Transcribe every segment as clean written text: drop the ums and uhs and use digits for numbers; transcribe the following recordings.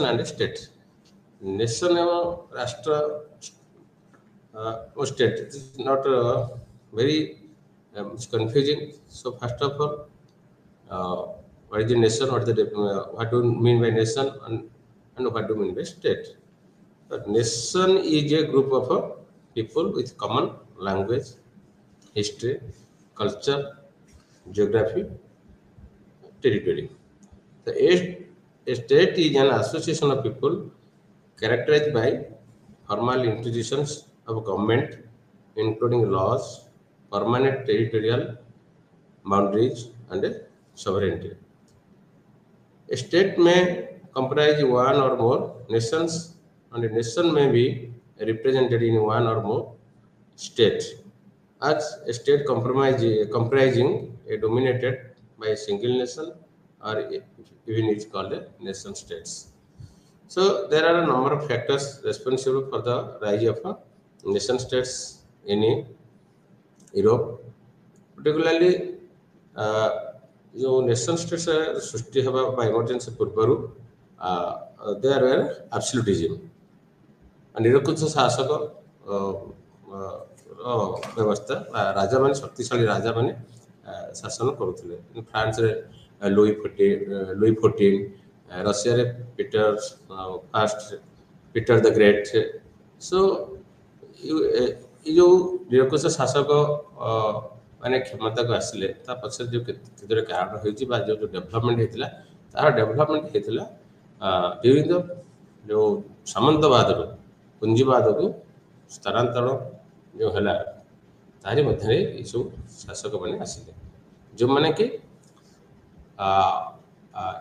and state. Nation राष्ट्र state, it is not very it's confusing. So first of all, what is the nation? What do you mean by nation, and what do you mean by state? But nation is a group of people with common language, history, culture, geography, territory. A state is an association of people characterized by formal institutions of government, including laws, permanent territorial boundaries, and sovereignty. A state may comprise one or more nations, and a nation may be represented in one or more states. As a state comprising a dominated by a single nation, or even it's called a nation states. So there are a number of factors responsible for the rise of nation states in Europe, particularly जो nation states सृष्टि होगा by emergency पूर्वरु there were absolutism, निरंकुश शासक व्यवस्था राजा माने शक्तिशाली राजा माने शासन करुଥିଲେ फ्रांस रे लुई 14 रशिया रे पीटर द ग्रेट. सो जो निरंकुश शासक माने क्षमता को आसिले ता पछे जो केतरे कारण होइछि बा जो डेवलपमेंट हेतिला तार डेवलपमेंट हेतिला ड्यूरिंग द जो सामंतवाद रो पूंजीवाद को स्थानांतरण जो हला तारी मध्य ये शासक मैंने आसिले जो मैंने कि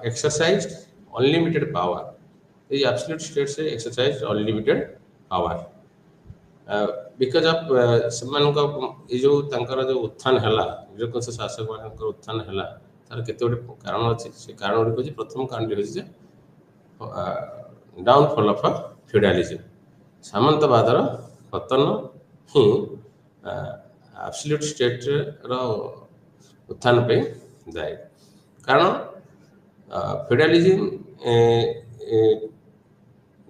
एक्सरसाइज अनलिमिटेड पावर. ये एब्सोल्यूट स्टेट से exercise unlimited power because of समान का ये जो तंकर जो उत्थान हला निरंकुश शासक मान उत्थान हला तार केते कारण अछि. से कारण गुडी प्रथम कारण होछि जे डाउनफॉल ऑफ फ्यूडलिज्म, सामंतवादर पतन ही एब्सोल्यूट स्टेट रो उत्थान पे दायी. कारण फ्यूडलिज्म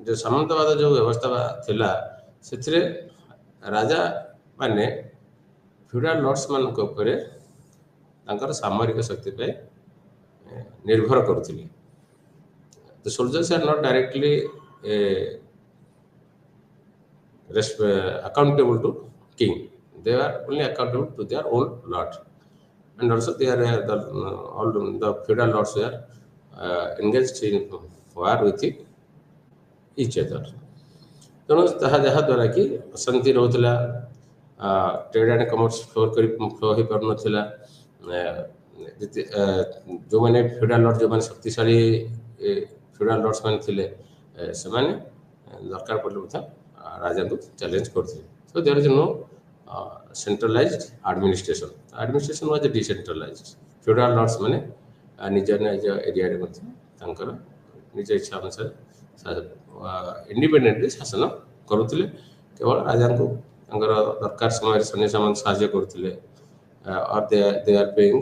जो सामंतवाद जो व्यवस्था थिला से राजा माने फ्यूडल लॉर्ड्स मान ऊपर सामरिक शक्ति पे निर्भर करुले. The soldiers are not directly accountable to king. They are only accountable to their own lord, and also they are all the feudal lords were engaged in war with each other. तेणु ताहा जहाँ द्वारा कि अशांति रोला, trade and commerce flow हो पार नाला. जो मैंने फ्यूडल लॉर्ड जो मैंने शक्तिशाली फ्यूडल लॉर्ड्स मैंने थिले से माने दरकार पड़े राजा को चैलेंज करते. So there is no centralised administration. Administration was decentralised. Feudal lords माने निज निज एरिया रे मते तांकर निज इच्छा अनुसार इंडिपेंडेंटली शासन करुले. केवल राजा को तांकर दरकार समय सैन्य सामान साहाय्य करुले, और they are paying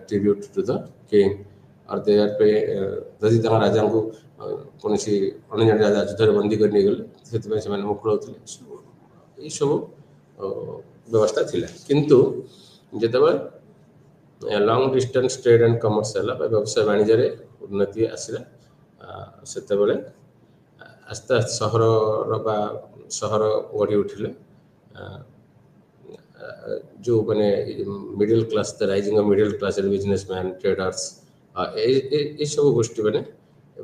tribute to the king, और दे आर पे जदि तांकर राजा को कौन सी अन्य राजा युद्ध बंदी कर नहीं गले से मुक्त होते. ये सब व्यवस्था थिला. किंतु जेतबे long distance trade and commerce हला व्यवसाय वाणिज्य रे उन्नति आसिला सेतेबेले आस्ते आस्ते सहर गढ़ी उठिले. जो माने middle class the rising of middle class businessman traders ये सब गोष्ठी माने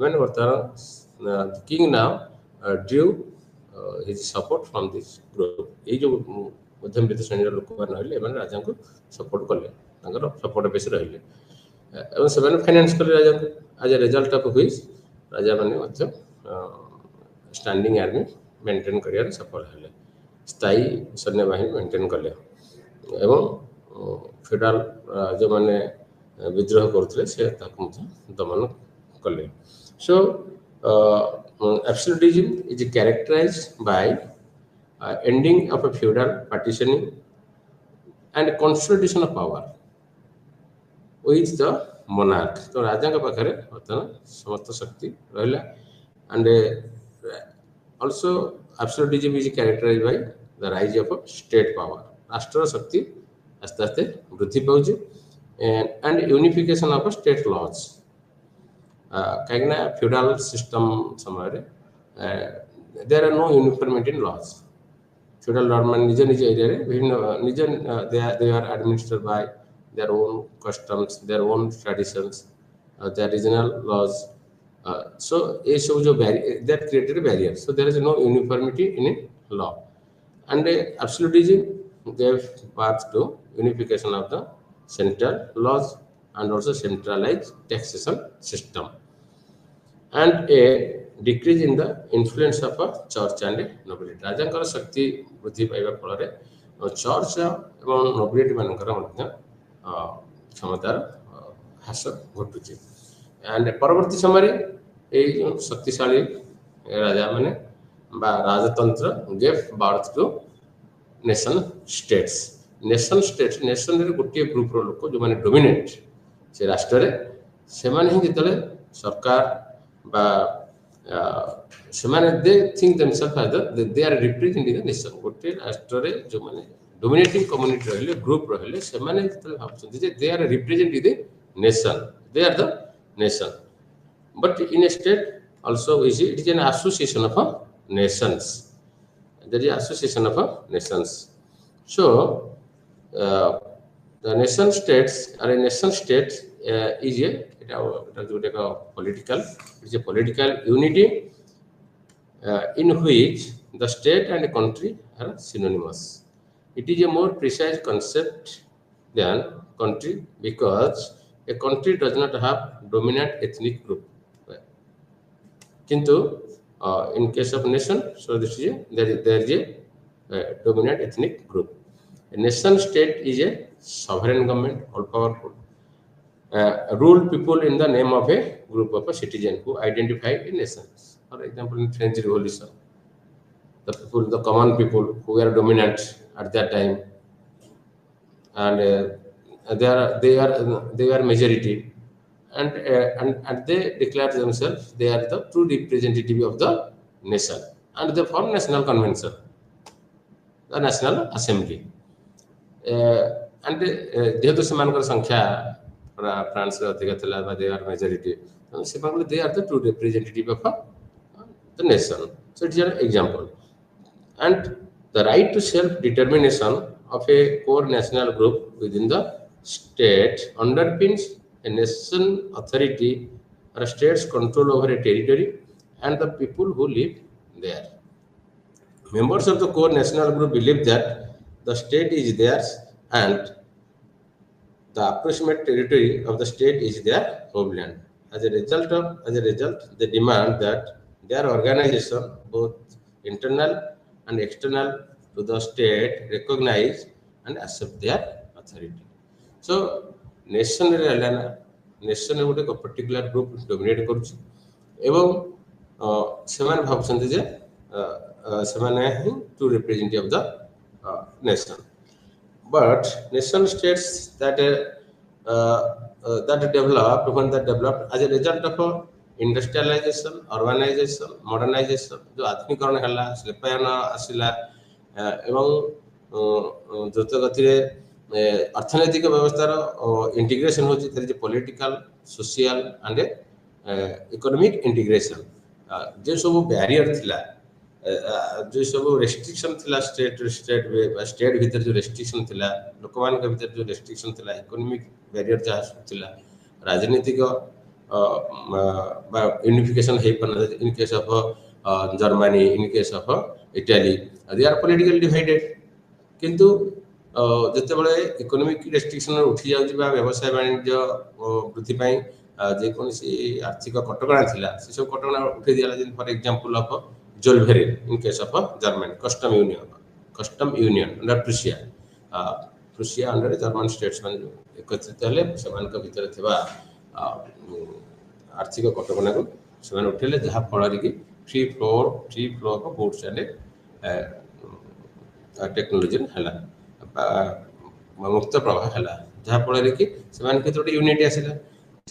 मैंने बर्तमान king now due his support from this group. ये जो मध्यमवित्त श्रेणी लोक मैंने राजा को सपोर्ट कले, सपोर्ट बेस रही से फाइनेंस कले राजा को. As a result of which राजा मैंने स्टैंडिंग आर्मी मेंटेन करियार सफल हेले, स्थायी सैन्य बाहिनी मेंटेन कले एवं फेडरल जो मैंने विद्रोह करते से दमन कले. So, absolutism is characterized by ending of a feudal partitioning and consolidation of power with the monarch. तो राजा के पाखरे समस्त शक्ति रहिला And also absolutism is characterized by the rise of a state power. राष्ट्र शक्ति आस्ते आस्ते वृद्धि पाउछि and unification of state laws. कहीं feudal system समय there are no uniformity in laws. Feudal lord man निज निज एरिया रे विभिन्न निज they are administered by their own customs, their own traditions, their regional laws. So ये सब जो that created a barrier. So there is no uniformity in law. And absolutism gave birth to unification of the central laws and also centralized taxation system, and a decrease in the influence of a church and nobility. राजा शक्ति वृद्धि पाइबा फल church और nobility मानकर क्षमतार ह्रास घटुची. And परवर्ती समय ये शक्तिशाली राजा माने राजतंत्र gave birth to nation states. Nation रे गोटे ग्रुप रो लोक जो माने डोमिनेट से राष्ट्र रे से माने ही जतले सरकार बा से माने they think themself as they are representing the nation. गोटे राष्ट्र रे जो माने डोमिनेटिंग कम्युनिटी रहले ग्रुप रहले से माने जतले भाबछन जे they are representing the nation, they are the nation. But in a state also we see it is an association of nations. There is association of nations. So the nation states or a nation state is a political, it is a political unity in which the state and country are synonymous. It is a more precise concept than country because a country does not have dominant ethnic group. Kintu in case of nation, so this is there is a dominant ethnic group. A nation state is a sovereign government, all powerful, rule people in the name of a group of a citizen who identify a nation. For example, in French Revolution, the people, the common people who were dominant at that time, and they are majority. And they declare themselves they are the true representative of the nation, and they form national convention, the national assembly. And जेहेतु सेमानकर संख्या France रे अधिक थिला बा they are majority, सेमानकर they are the true representative of the nation. So it is an example. And the right to self determination of a core national group within the state underpins a nation authority or a state's control over a territory and the people who live there. Members of the core national group believe that the state is theirs and the approximate territory of the state is their homeland. As a result, they demand that their organization, both internal and external to the state, recognize and accept their authority. So, nation nation गोटे particular group dominate करुछि एवं सेमान भाबछन्ते जे सेमाने he to representative of the nation. But nation states that developed as a result of industrialization, urbanization, modernization, जो आधुनिकरण हला शिल्पायन आसिला एवं द्रुत गति रे अर्थनैतिक व्यवस्थार इंटीग्रेशन होची. There is political, social and economic integration. जे सब बैरियर थिला, जो सब रेस्ट्रिक्शन थिला स्टेट भीतर जो रेस्ट्रिक्शन थिला, लोकमान के भीतर जो रेस्ट्रिक्शन थिला, इकोनॉमिक बैरियर जा थिला, राजनीतिक unification happen in case of Germany, in case of Italy, they are politically divided. किंतु जिते बड़े इकोनॉमिक रेस्ट्रिक्शन उठी जाउछि बा व्यवसाय वाणिज्य वृद्धि पाई जे कोनसी आर्थिक कटकणा थिला से सब कटकणा उठे दियाला. जे for example of Zollverein in case of Germany, custom union under Prussia under German states मान एकत्रित हेले समान के भीतर थिबा आर्थिक कटकणा को समान उठेले, जहा फल रे कि free flow of goods and technology हला, मुक्त प्रवाह है, जहाँफल कि यूनिटी आसला.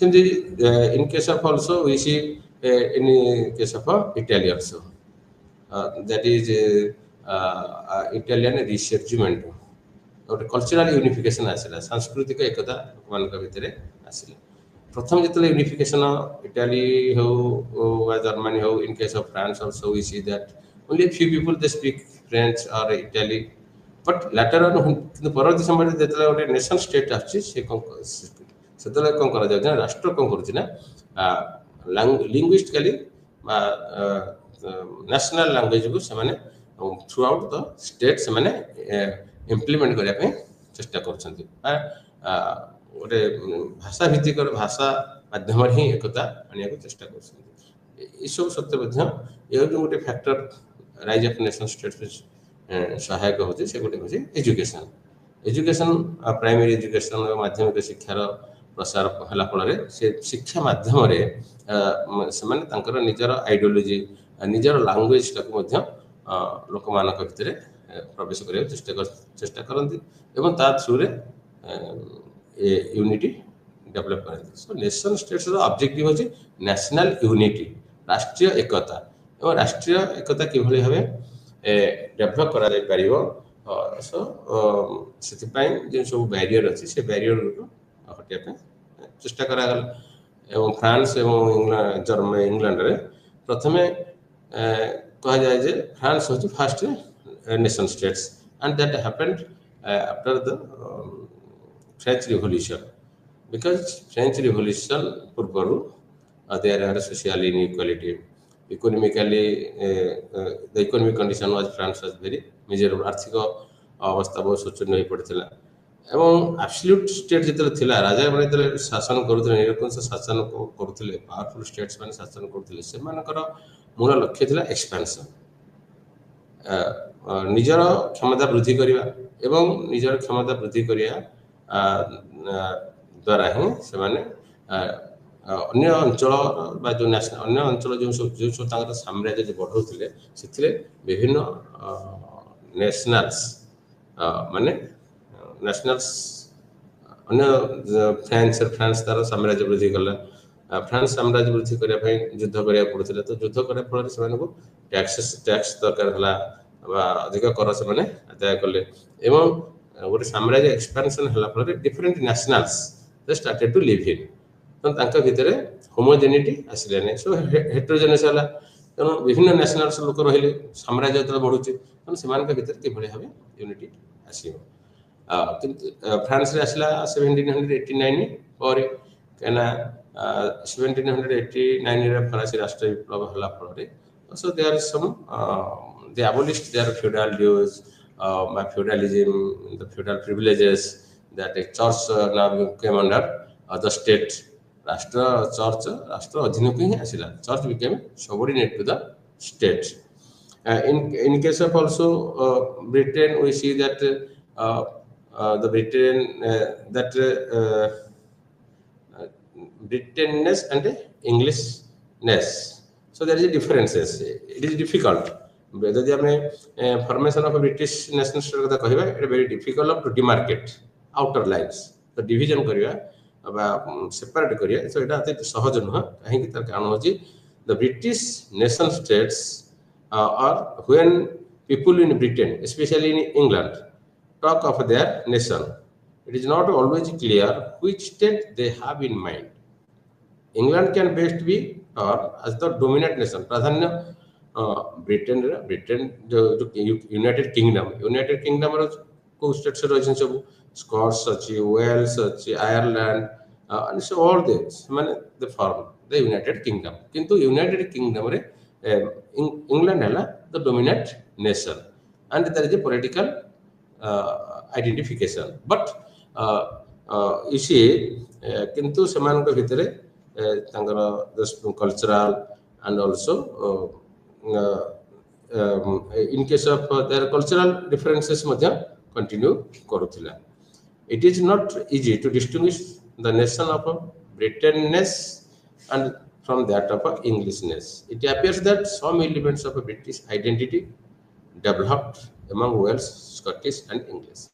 In case of also we see in case of Italy also. That is Italian risorgimento. ଗୋଟେ କଲଚରାଲ ୟୁନିଫିକେସନ ଆସିଲା, ସାଂସ୍କୃତିକ ଏକତା ଲୋକମାନଙ୍କ ଭିତରେ ଆସିଲା। ପ୍ରଥମ ଯେତେବେଳେ ୟୁନିଫିକେସନ ଇଟାଲୀ ହଉ ବା ଜର୍ମାନୀ ହଉ, in case of France also we see that only a few people they speak French or Italy, but later on କିନ୍ତୁ ପରବର୍ତ୍ତୀ ସମୟରେ ଯେତେବେଳେ ଗୋଟେ ନେସନ ଷ୍ଟେଟ୍ ଆସୁଛି ସେ ସେତେବେଳେ କ'ଣ କରାଯାଉଛି ନା, ରାଷ୍ଟ୍ର କ'ଣ କରୁଛି ନା ଲିଙ୍ଗୁଇଷ୍ଟିକାଲି ବା ନ୍ୟାସନାଲ ଲାଙ୍ଗୁଏଜକୁ ସେମାନେ ଥ୍ରୁ ଆଉଟ୍ ଦ ଷ୍ଟେଟ୍ ସେମାନେ ଇମ୍ପ୍ଲିମେଣ୍ଟ କରିବା ପାଇଁ ଚେଷ୍ଟା କରୁଛନ୍ତି। ଗୋଟେ ଭାଷା ଭିତ୍ତିକର ଭାଷା ମାଧ୍ୟମରେ ହିଁ ଏକତା ଆଣିବାକୁ ଚେଷ୍ଟା କରୁଛନ୍ତି। ଏସବୁ ସତ୍ତ୍ୱେ ମଧ୍ୟ ଏ ଯେଉଁ ଗୋଟେ factor rise of nation states ସହାୟକ ହେଉଛି, ସେ ଗୋଟେ ହେଉଛି ଏଜୁକେସନ୍। ଏଜୁକେସନ୍ ପ୍ରାଇମେରୀ ଏଜୁକେସନ୍ ମାଧ୍ୟମିକ ଶିକ୍ଷାର ପ୍ରସାର ହେଲା ଫଳରେ ସେ ଶିକ୍ଷା ମାଧ୍ୟମରେ ସେମାନେ ତାଙ୍କର ନିଜର ଆଇଡ଼ିଓଲୋଜି, ନିଜର ଲାଙ୍ଗୁଏଜଟାକୁ ମଧ୍ୟ ଲୋକମାନଙ୍କ ଭିତରେ ପ୍ରବେଶ କରିବାକୁ ଚେଷ୍ଟା କରନ୍ତି ଏବଂ ତା ଥ୍ରୁରେ ୟୁନିଟି ଡେଭଲପ୍ କରନ୍ତି। ସୋ ନେସନ୍ ଷ୍ଟେଟ୍ସର ଅବଜେକ୍ଟିଭ୍ ହେଉଛି ନ୍ୟାସନାଲ୍ ୟୁନିଟି, ରାଷ୍ଟ୍ରୀୟ ଏକତା। ଏବଂ ରାଷ୍ଟ୍ରୀୟ ଏକତା କିଭଳି ଭାବେ ଡେଭଲପ୍ କରାଯାଇପାରିବ, ସୋ ସେଥିପାଇଁ ଯେଉଁ ସବୁ ବ୍ୟାରିୟର ଅଛି ସେ ବ୍ୟାରିୟରକୁ ହଟାଇବା ପାଇଁ ଚେଷ୍ଟା କରାଗଲା। ଏବଂ ଫ୍ରାନ୍ସ ଏବଂ ଇଂଲଣ୍ଡରେ ପ୍ରଥମେ କୁହାଯାଏ ଯେ ଫ୍ରାନ୍ସ ହେଉଛି first nation states, and that happened after the French Revolution, because French Revolution ପୂର୍ବରୁ there are social inequality, economically the economic condition was France was very miserable, ଆର୍ଥିକ ଅବସ୍ଥା ବହୁତ ଶୋଚନୀୟ ହୋଇପଡ଼ିଥିଲା। ଏବଂ ଆବସଲ୍ୟୁଟ୍ ଷ୍ଟେଟ୍ ଯେତେବେଳେ ଥିଲା, ରାଜାମାନେ ଯେତେବେଳେ ଶାସନ କରୁଥିଲେ, ନିରପେକ୍ଷ ଶାସନ କରୁଥିଲେ, ପାୱାରଫୁଲ୍ ଷ୍ଟେଟ୍ସ ମାନେ ଶାସନ କରୁଥିଲେ, ସେମାନଙ୍କର ମୂଳ ଲକ୍ଷ୍ୟ ଥିଲା ଏକ୍ସପାନ୍ସନ୍, ନିଜର କ୍ଷମତା ବୃଦ୍ଧି କରିବା ଏବଂ ନିଜର କ୍ଷମତା ବୃଦ୍ଧି କରିବା ଦ୍ୱାରା ହିଁ ସେମାନେ ଅନ୍ୟ ଅଞ୍ଚଳ ବା ଯେଉଁ ଅନ୍ୟ ଅଞ୍ଚଳ ଯେଉଁ ସବୁ ତାଙ୍କର ସାମ୍ରାଜ୍ୟ ବଢ଼ାଉଥିଲେ, ସେଥିରେ ବିଭିନ୍ନ ନ୍ୟାସନାଲ୍ସ ମାନେ ନ୍ୟାସନାଲ୍ସ ଅନ୍ୟ ଫ୍ରାନ୍ସ ତାର ସାମ୍ରାଜ୍ୟ ବୃଦ୍ଧି କଲା। ଫ୍ରାନ୍ସ ସାମ୍ରାଜ୍ୟ ବୃଦ୍ଧି କରିବା ପାଇଁ ଯୁଦ୍ଧ କରିବାକୁ ପଡ଼ୁଥିଲା, ତ ଯୁଦ୍ଧ କରିବା ଫଳରେ ସେମାନଙ୍କୁ ଟ୍ୟାକ୍ସ ଦରକାର ହେଲା ବା ଅଧିକ କର ସେମାନେ ଆଦାୟ କଲେ ଏବଂ ଗୋଟେ ସାମ୍ରାଜ୍ୟ ଏକ୍ସପାନ୍ସନ୍ ହେଲା ଫଳରେ different nationals they started to live in, ତ ତାଙ୍କ ଭିତରେ ହୋମୋଜେନିଟି ଆସିଲାନି, ସୋ ହେଟ୍ରୋଜେନସ୍ ହେଲା। ତେଣୁ ବିଭିନ୍ନ ନ୍ୟାସନାଲ୍ସ ଲୋକ ରହିଲେ, ସାମ୍ରାଜ୍ୟ ଯେତେବେଳେ ବଢ଼ୁଛି ତେଣୁ ସେମାନଙ୍କ ଭିତରେ କିଭଳି ଭାବେ ୟୁନିଟି ଆସିବ। କିନ୍ତୁ ଫ୍ରାନ୍ସରେ ଆସିଲା 1789 ପରେ, କାହିଁକିନା 1789ରେ ଫରାସୀ ରାଷ୍ଟ୍ର ବିପ୍ଳବ ହେଲା ଫଳରେ so there is some they abolished their feudal dues, feudalism, the feudal privileges that a church now came under the state. ରାଷ୍ଟ୍ର ଅଧୀନକୁ ହିଁ ଆସିଲା, church became subordinate to the state. In case of also Britain, we see that the Brittanness and Englishness, so there is a differences. It is difficult ଯଦି ଆମେ formation of British national state କଥା କହିବା, it very difficult to demarcate outer lines, ତ division କରିବା ବା separate କରିବା, ତ ଏଇଟା ଏତେ ସହଜ ନୁହଁ। କାହିଁକି? ତାର କାରଣ ହେଉଛି the British nation states R when people in Britain, especially in England, talk of their nation, it is not always clear which state they have in mind. England can best be or as the dominant nation, प्राधान्य Britain जो United kingdom रो को states रहिसन सब Scots अछि, Wales अछि, Ireland and so all this माने the form the United kingdom, किंतु United kingdom रे England हला the dominant nation and there is a political identification, but you see किंतु सेमानक भितरे तांगर cultural and also in case of their cultural differences madhya continue karuthila. It is not easy to distinguish the nation of Brittanness and from that of Englishness. It appears that some elements of a British identity developed among Wales, Scottish and English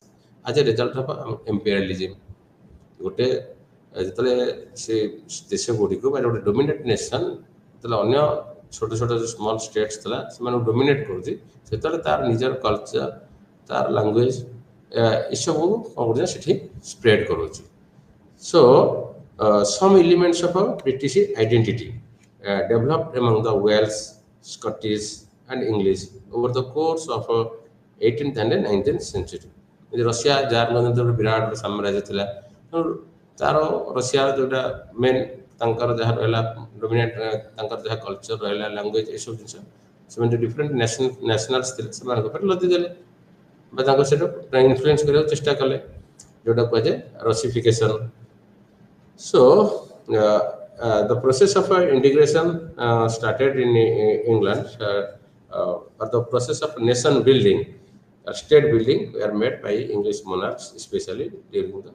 as a result of imperialism. गोटे जेतले से देश गुडी को गोटे dominate nation ତାହେଲେ ଅନ୍ୟ ଛୋଟ ଛୋଟ ଯେଉଁ ସ୍ମଲ୍ ଷ୍ଟେଟ୍ସ ଥିଲା ସେମାନଙ୍କୁ ଡୋମିନେଟ୍ କରୁଛି, ସେତେବେଳେ ତାର ନିଜର କଲଚର, ତାର ଲାଙ୍ଗୁଏଜ ଏସବୁ କ'ଣ କରୁଛି ସେଠି ସ୍ପ୍ରେଡ୍ କରୁଛି। So, some elements of a British identity developed among the Wales, Scottish, and English over the course of 18th and 19th century. Russia ଯାହାର ମଧ୍ୟ ଗୋଟେ ବିରାଟ ସାମ୍ରାଜ୍ୟ ଥିଲା, ତାର ରଷିଆର ଯେଉଁଟା ମେନ୍ ତାଙ୍କର ଯାହା ରହିଲା ଡୋମିନେଟ୍, ତାଙ୍କର ଯାହା କଲଚର ରହିଲା, ଲାଙ୍ଗୁଏଜ, ଏସବୁ ଜିନିଷ ସେମାନେ ଯେଉଁ ଡିଫରେଣ୍ଟ ନ୍ୟାସନାଲ୍ସ ଥିଲେ ସେମାନଙ୍କ ଉପରେ ଲଦି ଦେଲେ ବା ତାଙ୍କୁ ସେଇଟା ଇନଫ୍ଲୁଏନ୍ସ କରିବାକୁ ଚେଷ୍ଟା କଲେ, ଯେଉଁଟା କୁହାଯାଏ ରସିଫିକେସନ୍। So, the process of integration started in England, or the process of nation building, state building were made by English monarchs, especially during the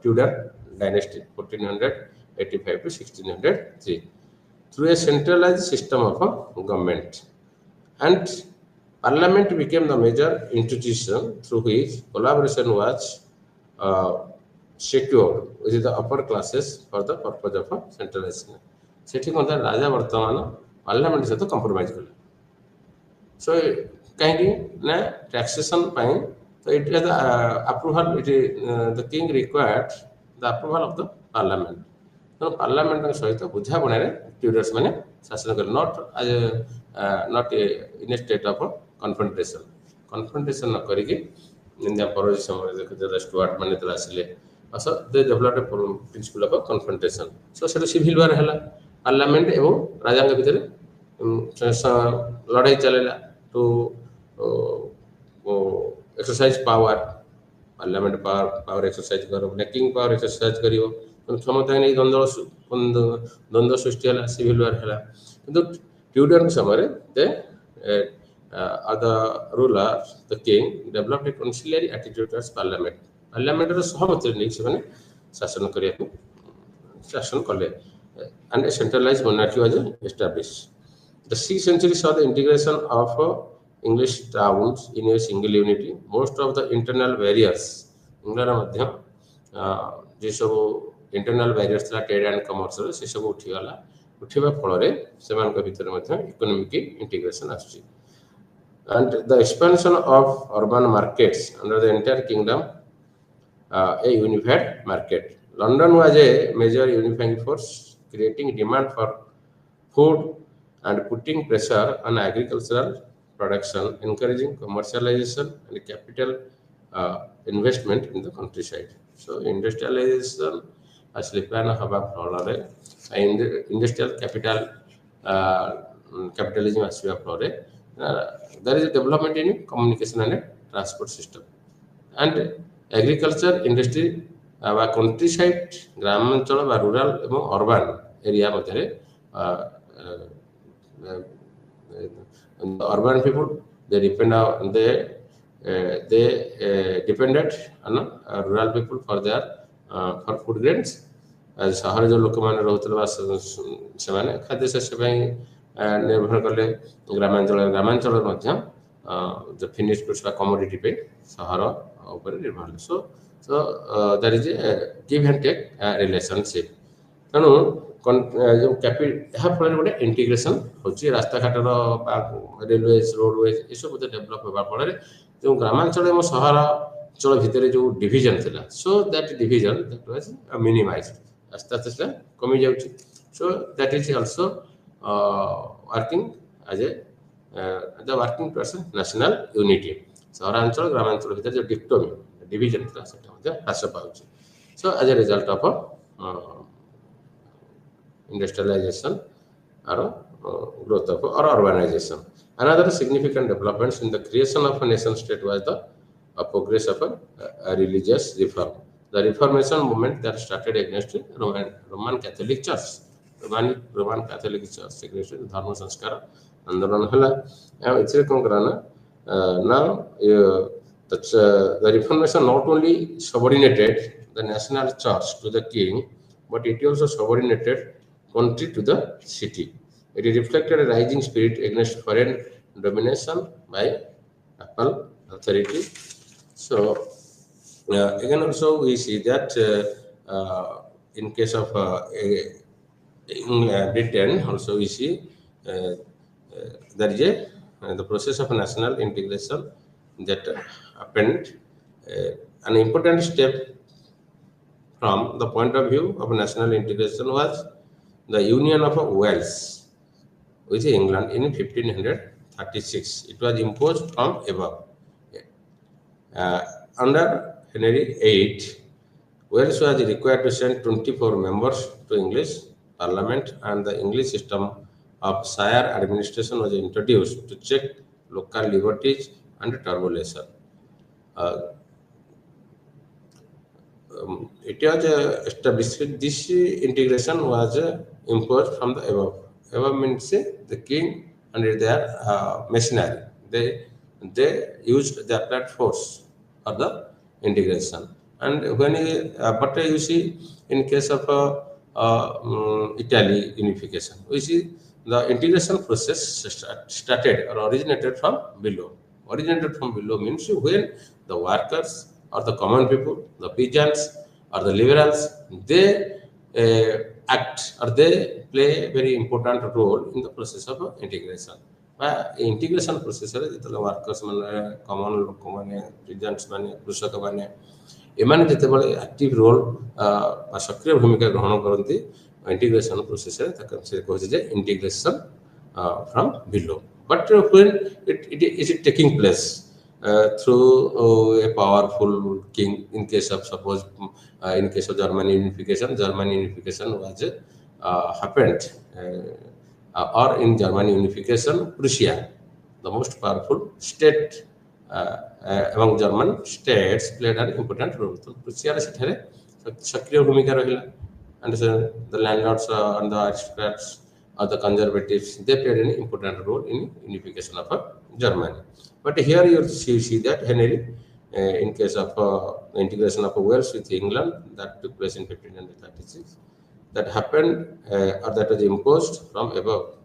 Tudor dynasty, 1485 to 1603, through a centralized system of government. And Parliament became the major institution through which collaboration was secured with the upper classes for the purpose of centralization. ସେଠି ମଧ୍ୟ ରାଜା ବର୍ତ୍ତମାନ parliament ସହିତ compromise କଲେ। Show କାହିଁକି ନା taxation ପାଇଁ, ତ it the approval, the king required the approval of the parliament. ତେଣୁ ପାର୍ଲାମେଣ୍ଟଙ୍କ ସହିତ ବୁଝାମଣାରେ ଟ୍ୟୁଡର୍ସ ମାନେ ଶାସନ କଲେ, not in a state of confrontation. Confrontation ନ କରିକି ଯେମିତି ପରବର୍ତ୍ତୀ ସମୟରେ ଯେତେବେଳେ ଷ୍ଟୁଆର୍ଟ ମାନେ ଯେତେବେଳେ ଆସିଲେ, so they developed a principle of confrontation. So ସେଟା ସିଭିଲ ୱାର ହେଲା, ପାର୍ଲାମେଣ୍ଟ ଏବଂ ରାଜାଙ୍କ ଭିତରେ ଲଢ଼େଇ ଚାଲିଲା to exercise power. Parliament power exercise କରିବ, କିଙ୍ଗ ପାୱାର ଏକ୍ସରସାଇଜ କରିବ, କ୍ଷମତା ନେଇ ଦ୍ୱନ୍ଦ୍ୱ ସୃଷ୍ଟି ହେଲା, ସିଭିଲ ୱାର ହେଲା। କିନ୍ତୁ ଟ୍ୟୁଡରଙ୍କ ସମୟରେ the ruler, the king, developed a conciliatory attitude towards parliament. ପାର୍ଲାମେଣ୍ଟର ସହମତିରେ ନେଇ ସେମାନେ ଶାସନ କଲେ, and a centralized monarchy was established. The 6th century saw the integration of English towns in a single unity. Most of the internal barriers, England ମଧ୍ୟ ଯେସବୁ internal ବ୍ୟାରିୟର୍ସ ଥିଲା trade and କମର୍ସର, ସେସବୁ ଉଠିଗଲା। ଉଠିବା ଫଳରେ ସେମାନଙ୍କ ଭିତରେ ମଧ୍ୟ ଇକୋନୋମିକ୍ ଇଣ୍ଟିଗ୍ରେସନ୍ ଆସୁଛି। And the expansion of urban markets under the entire kingdom, a unified market. London was a major unifying force, creating demand for food and putting pressure on agricultural production, encouraging commercialization and capital investment in the countryside. So industrialization actually plan haba flore, industrial capitalism ଆସିବା ଫଳରେ there is a development in communication and transport system, and agriculture industry ବା countryside, ଗ୍ରାମାଞ୍ଚଳ ବା rural ଏବଂ urban area ମଧ୍ୟରେ urban people they depended on rural people for their for food grains। ସହରରେ ଯେଉଁ ଲୋକମାନେ ରହୁଥିଲେ ବା ସେମାନେ ଖାଦ୍ୟଶସ୍ୟ ପାଇଁ ନିର୍ଭର କଲେ, ଗ୍ରାମାଞ୍ଚଳରେ ମଧ୍ୟ ଫିନିଶ ଗୁଡ୍ସ ବା କମୋଡିଟି ପାଇଁ ସହର ଉପରେ ନିର୍ଭର କଲେ। So there is a give and take relationship। ତେଣୁ ଏହା ଫଳରେ ଗୋଟେ ଇଣ୍ଟିଗ୍ରେସନ୍ ହେଉଛି, ରାସ୍ତାଘାଟର ବା ରେଲୱେଜ ରୋଡୱେଜ ଏସବୁ ଡେଭଲପ୍ ହେବା ଫଳରେ ଯେଉଁ ଗ୍ରାମାଞ୍ଚଳ ଏବଂ ସହରାଞ୍ଚଳ ଭିତରେ ଯେଉଁ ଡିଭିଜନ୍ ଥିଲା, so that division that was minimized, ଆସ୍ତେ ଆସ୍ତେ ସେଟା କମିଯାଉଛି। So that is also working as the working towards national unity। ସହରାଞ୍ଚଳ ଗ୍ରାମାଞ୍ଚଳ ଭିତରେ ଯେଉଁ ଡିକ୍ଟୋମି ଡିଭିଜନ୍ ଥିଲା ସେଟା ମଧ୍ୟ ହ୍ରାସ ପାଉଛି। So as a result of industrialization or growth of or urbanization. Another significant developments in the creation of a nation state was the progress of a religious reform. The Reformation movement that started against Roman Catholic Church, Roman Catholic Church against ଧର୍ମ ସଂସ୍କାର ଆନ୍ଦୋଳନ ହେଲା। ଏଥିରେ କ'ଣ କଲା ନା, now the Reformation not only subordinated the national church to the king, but it also subordinated country to the city. It reflected a rising spirit against foreign domination by papal authority. So again also we see that in case of in Britain also we see there is the process of national integration that happened. An important step from the point of view of national integration was the Union of Wales with England in 1536. It was imposed from above. Uh, Under Henry VIII, Wales was required to send 24 members to English Parliament, and the English system of shire administration was introduced to check local liberties and turbulence. Uh, it was established. This integration was imposed from the above. Above means the king and their machinery. They used the applied force for the integration. And but you see, in case of Italy unification, we see the integration process started or originated from below. Originated from below means when the workers or the common people, the peasants or the liberals, they act or they play a very important role in the process of integration. Integration process जो workers मैंने कमन लोक मैंने presents मैंने कृषक मैंने एमाने जेतेबेले active role सक्रिय भूमिका ग्रहण करती इंटीग्रेशन प्रोसेस से कहते जे integration from below but when it is it taking place through a powerful king in case of suppose in case of German unification was happened or in German unification, Prussia, the most powerful state among German states, played an important role. So Prussia seଠାରେ सक्रिय भूमिका रहिला, and the landlords and the aristocrats or the conservatives, they played an important role in unification of Germany. But here you see that Henry, in case of integration of Wales with England, that took place in 1536. That happened or that was imposed from above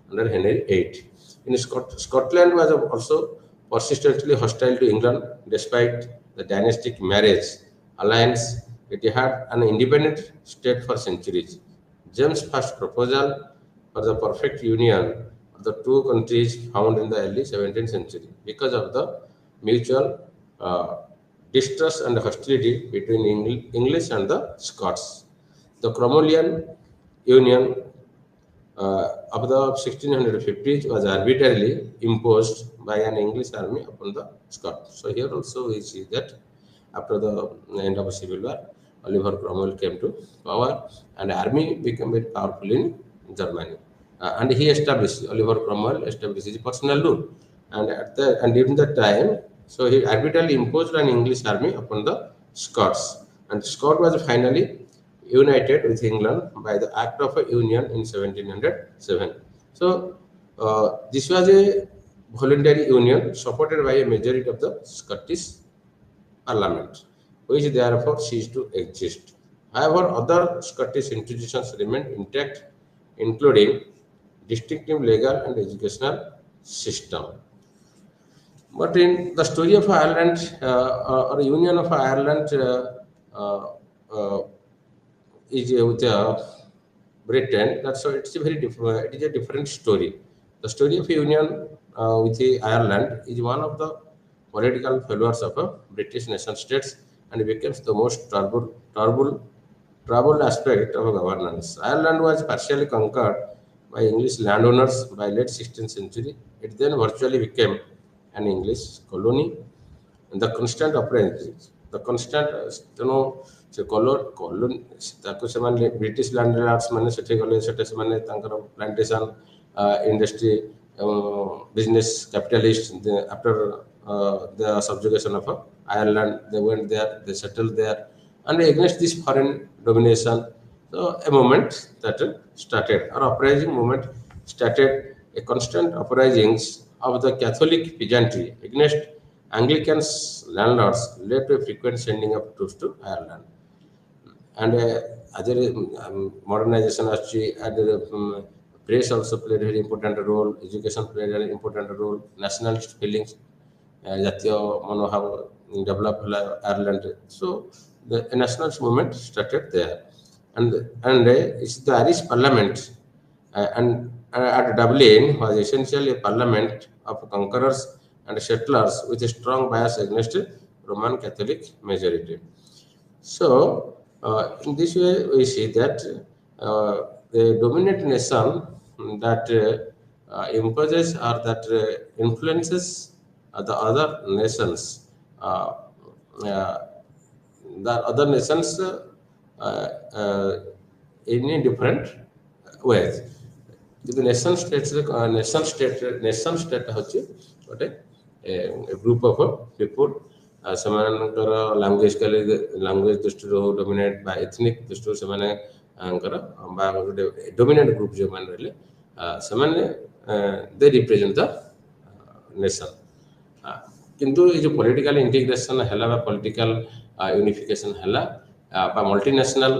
under Henry VIII. In Scotland was also persistently hostile to England despite the dynastic marriage alliance. It had an independent state for centuries. James' first proposal for the perfect union of the two countries found in the early 17th century because of the mutual distrust and hostility between English and the Scots. The Cromwellian Union of the 1650s was arbitrarily imposed by an English army upon the Scots. So here also we see that after the end of the Civil War, Oliver Cromwell came to power and army became very powerful in Germany. And he established, Oliver Cromwell established his personal rule. And during that time, so he arbitrarily imposed an English army upon the Scots. And Scott was finally united with England by the Act of Union in 1707. So this was a voluntary union supported by a majority of the Scottish Parliament, which therefore ceased to exist. However, other Scottish institutions remained intact, including distinctive legal and educational system. But in the story of Ireland or Union of Ireland is with Britain, that's why it's a very different. It is a different story. The story of union with Ireland is one of the political failures of a British nation states, and it becomes the most troubled aspect of governance. Ireland was partially conquered by English landowners by late 16th century. It then virtually became an English colony, and the constant uprising, the constant से colon ताको से माने British landlords माने सेठी गले सेटे से माने तांकर plantation industry business capitalist after the subjugation of Ireland, they went there, they settled there, and against this foreign domination, so a movement that started, or uprising movement started, a constant uprisings of the Catholic peasantry against Anglican landlords led to a frequent sending of troops to Ireland. And other modernization actually added, press also played a very important role, education played an important role, nationalist feelings, Jatiya Manohava developed Ireland. So the nationalist movement started there. and it's the Irish Parliament at Dublin was essentially a parliament of conquerors and settlers with a strong bias against Roman Catholic majority. So, in this way, we see that the dominant nation that imposes or that influences the other nations, uh, uh, the other nations in a different ways. କିନ୍ତୁ ନେସନ୍ ଷ୍ଟେଟ୍ସରେ ନେସନ୍ state ହେଉଛି ଗୋଟେ group of people ସେମାନଙ୍କର language ଦୃଷ୍ଟିରୁ dominate ବା ethnic ଦୃଷ୍ଟିରୁ ସେମାନଙ୍କର ବା ଗୋଟେ ଡୋମିନେଣ୍ଟ ଗ୍ରୁପ୍ ଯେଉଁମାନେ ରହିଲେ ସେମାନେ ଦେ ରିପ୍ରେଜେଣ୍ଟ ଦ ନେସନ୍। କିନ୍ତୁ ଏ ଯେଉଁ ପଲିଟିକାଲ ଇଣ୍ଟିଗ୍ରେସନ୍ ହେଲା ବା ପଲିଟିକାଲ ୟୁନିଫିକେସନ୍ ହେଲା ବା ମଲ୍ଟିନ୍ୟାସନାଲ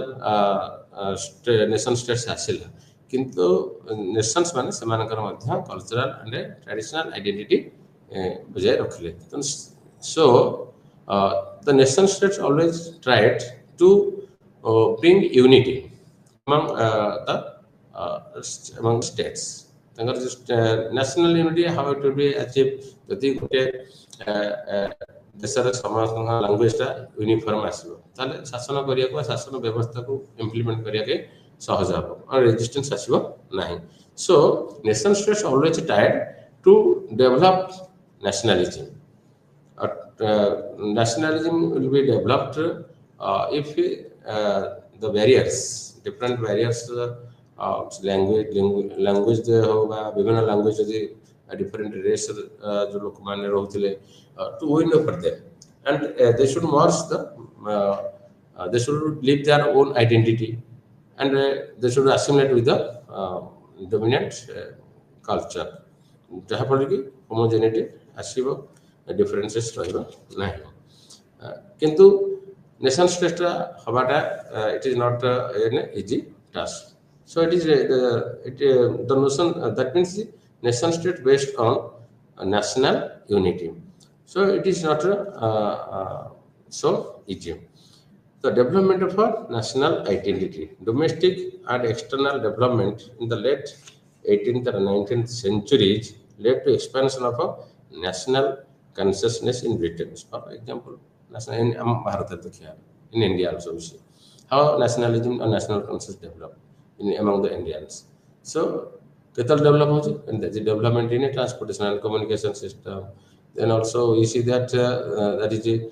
ନେସନ୍ ଷ୍ଟେଟ୍ସ ଆସିଲା, କିନ୍ତୁ ନେସନ୍ସ ମାନେ ସେମାନଙ୍କର ମଧ୍ୟ କଲଚରାଲ ଆଣ୍ଡ ଟ୍ରାଡିସନାଲ ଆଇଡେଣ୍ଟିଟି ବଜାୟ ରଖିଲେ। So the nation states always tried two bring unity among states। ତାଙ୍କର national unity how it will be achieve ଯଦି ଗୋଟେ ଦେଶର ସମସ୍ତଙ୍କ ଲାଙ୍ଗୁଏଜଟା ୟୁନିଫର୍ମ ଆସିବ, ତାହେଲେ ଶାସନ କରିବାକୁ ବା ଶାସନ ବ୍ୟବସ୍ଥାକୁ ଇମ୍ପ୍ଲିମେଣ୍ଟ କରିବାକୁ ସହଜ ହେବ ଆଉ ରେଜିଷ୍ଟେନ୍ସ ଆସିବ ନାହିଁ। So nation states always tried to develop nationalism. Nationalism will be developed if the barriers, different barriers, language हो बा विभिन्न language जदि different race जो लोक माने रहउथिले to win over them, and they should merge they should live their own identity, and they should assimilate with the dominant culture, जहाँ पर कि homogeneity आसीबो, differences ରହିବ ନାହିଁ। କିନ୍ତୁ नेशन स्टेट हवाटा it is not an easy task। So it is the notion that means nation state based on national unity। So it is not so easy। The development of a national identity, domestic and external development in the late 18th and 19th centuries led to expansion of a national consciousness in Britain। For example, in Bharat, in India also we see how nationalism or national consciousness developed among the Indians। So ketal develop hoche and the development in a transportation and communication system। Then also we see that that is the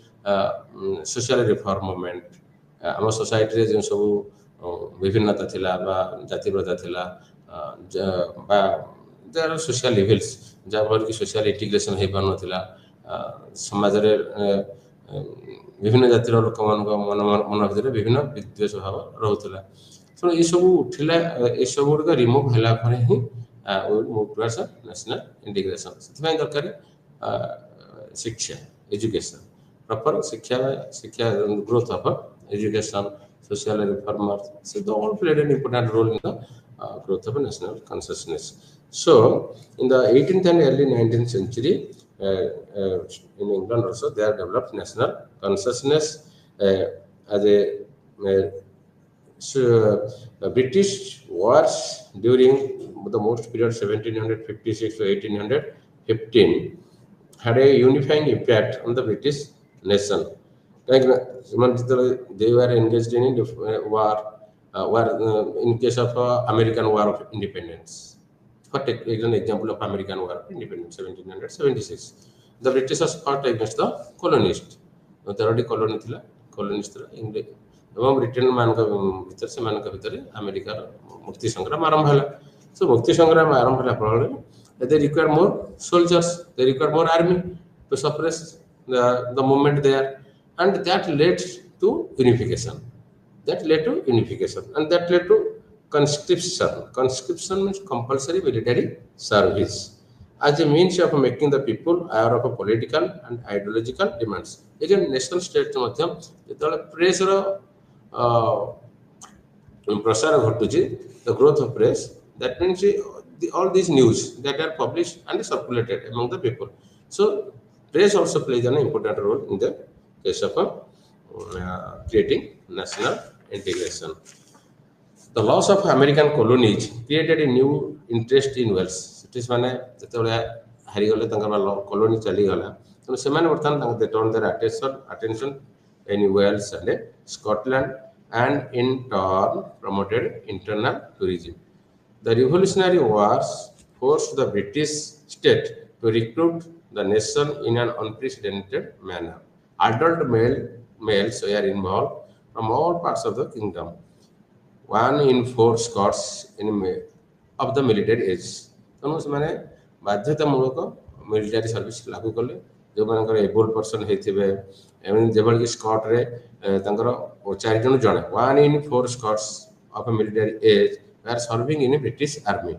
social reform movement। ଆମ ସୋସାଇଟିରେ ଯେଉଁ ସବୁ ବିଭିନ୍ନତା ଥିଲା ବା ଜାତିପ୍ରଥା ଥିଲା ବା ଯାହାର ସୋସିଆଲ ଲେଭେଲ୍ସ, ଯାହାଫଳରେ କି ସୋସିଆଲ ଇଣ୍ଟିଗ୍ରେସନ୍ ହେଇପାରୁନଥିଲା, ସମାଜରେ ବିଭିନ୍ନ ଜାତିର ଲୋକମାନଙ୍କ ମନ ଭିତରେ ବିଭିନ୍ନ ବିଦ୍ୱେଷ ଭାବ ରହୁଥିଲା। ତେଣୁ ଏସବୁ ଉଠିଲା, ଏସବୁ ଗୁଡ଼ିକ ରିମୁଭ୍ ହେଲା ପରେ ହିଁ ମୁଭ୍ ଟୁୱାର୍ଡସ୍ ନ୍ୟାସନାଲ ଇଣ୍ଟିଗ୍ରେସନ୍। ସେଥିପାଇଁ ଦରକାର ଶିକ୍ଷା, ଏଜୁକେସନ୍, ପ୍ରପର ଶିକ୍ଷା growth of education, social reformers, so they all played an important role in the growth of a national consciousness। So in the 18th and early 19th century in England also they have developed national consciousness as a British wars during the most period 1756 to 1815 had a unifying impact on the British nation। Like they were engaged in war, in case of American War of Independence, for take an example of American War of Independence 1776, the Britishers fought against the colonists। There already colony thila, colonists ଏବଂ Britain ମାନଙ୍କ ଭିତରେ ସେମାନଙ୍କ ଭିତରେ ଆମେରିକାର ମୁକ୍ତି ସଂଗ୍ରାମ ଆରମ୍ଭ ହେଲା। Show ମୁକ୍ତି ସଂଗ୍ରାମ ଆରମ୍ଭ ହେଲା ଫଳରେ they require more soldiers, they require more army to suppress the movement there, and that led to unification, and that led to conscription means compulsory military service as a means of making the people aware of political and ideological demands। Again nation state ମଧ୍ୟ ଯେତେବେଳେ pressure ପ୍ରସାର ଘଟୁଛି, the growth of press, that means all these news that are published and circulated among the people। So press also plays an important role in the case of creating national integration। The loss of American colonies created a new interest in Wales. Cities माने जेतेबेले हारि गले तंकर colony चली गला तो सेमाने वर्तमान they turned their attention in Wales and Scotland, and in turn promoted internal tourism. The Revolutionary Wars forced the British state to recruit the nation in an unprecedented manner. Adult males were involved from all parts of the kingdom. 1 in 4 Scots of the military age. ତେଣୁ ସେମାନେ ବାଧ୍ୟତାମୂଳକ military service ଲାଗୁ କଲେ ଯେଉଁମାନଙ୍କର ଏବୁଲ person ହେଇଥିବେ ଏମିତି ଯେଭଳିକି ସ୍କଟରେ ତାଙ୍କର 4 ଜଣ ଜଣେ 1 in 4 Scots of a military age were serving in a British army.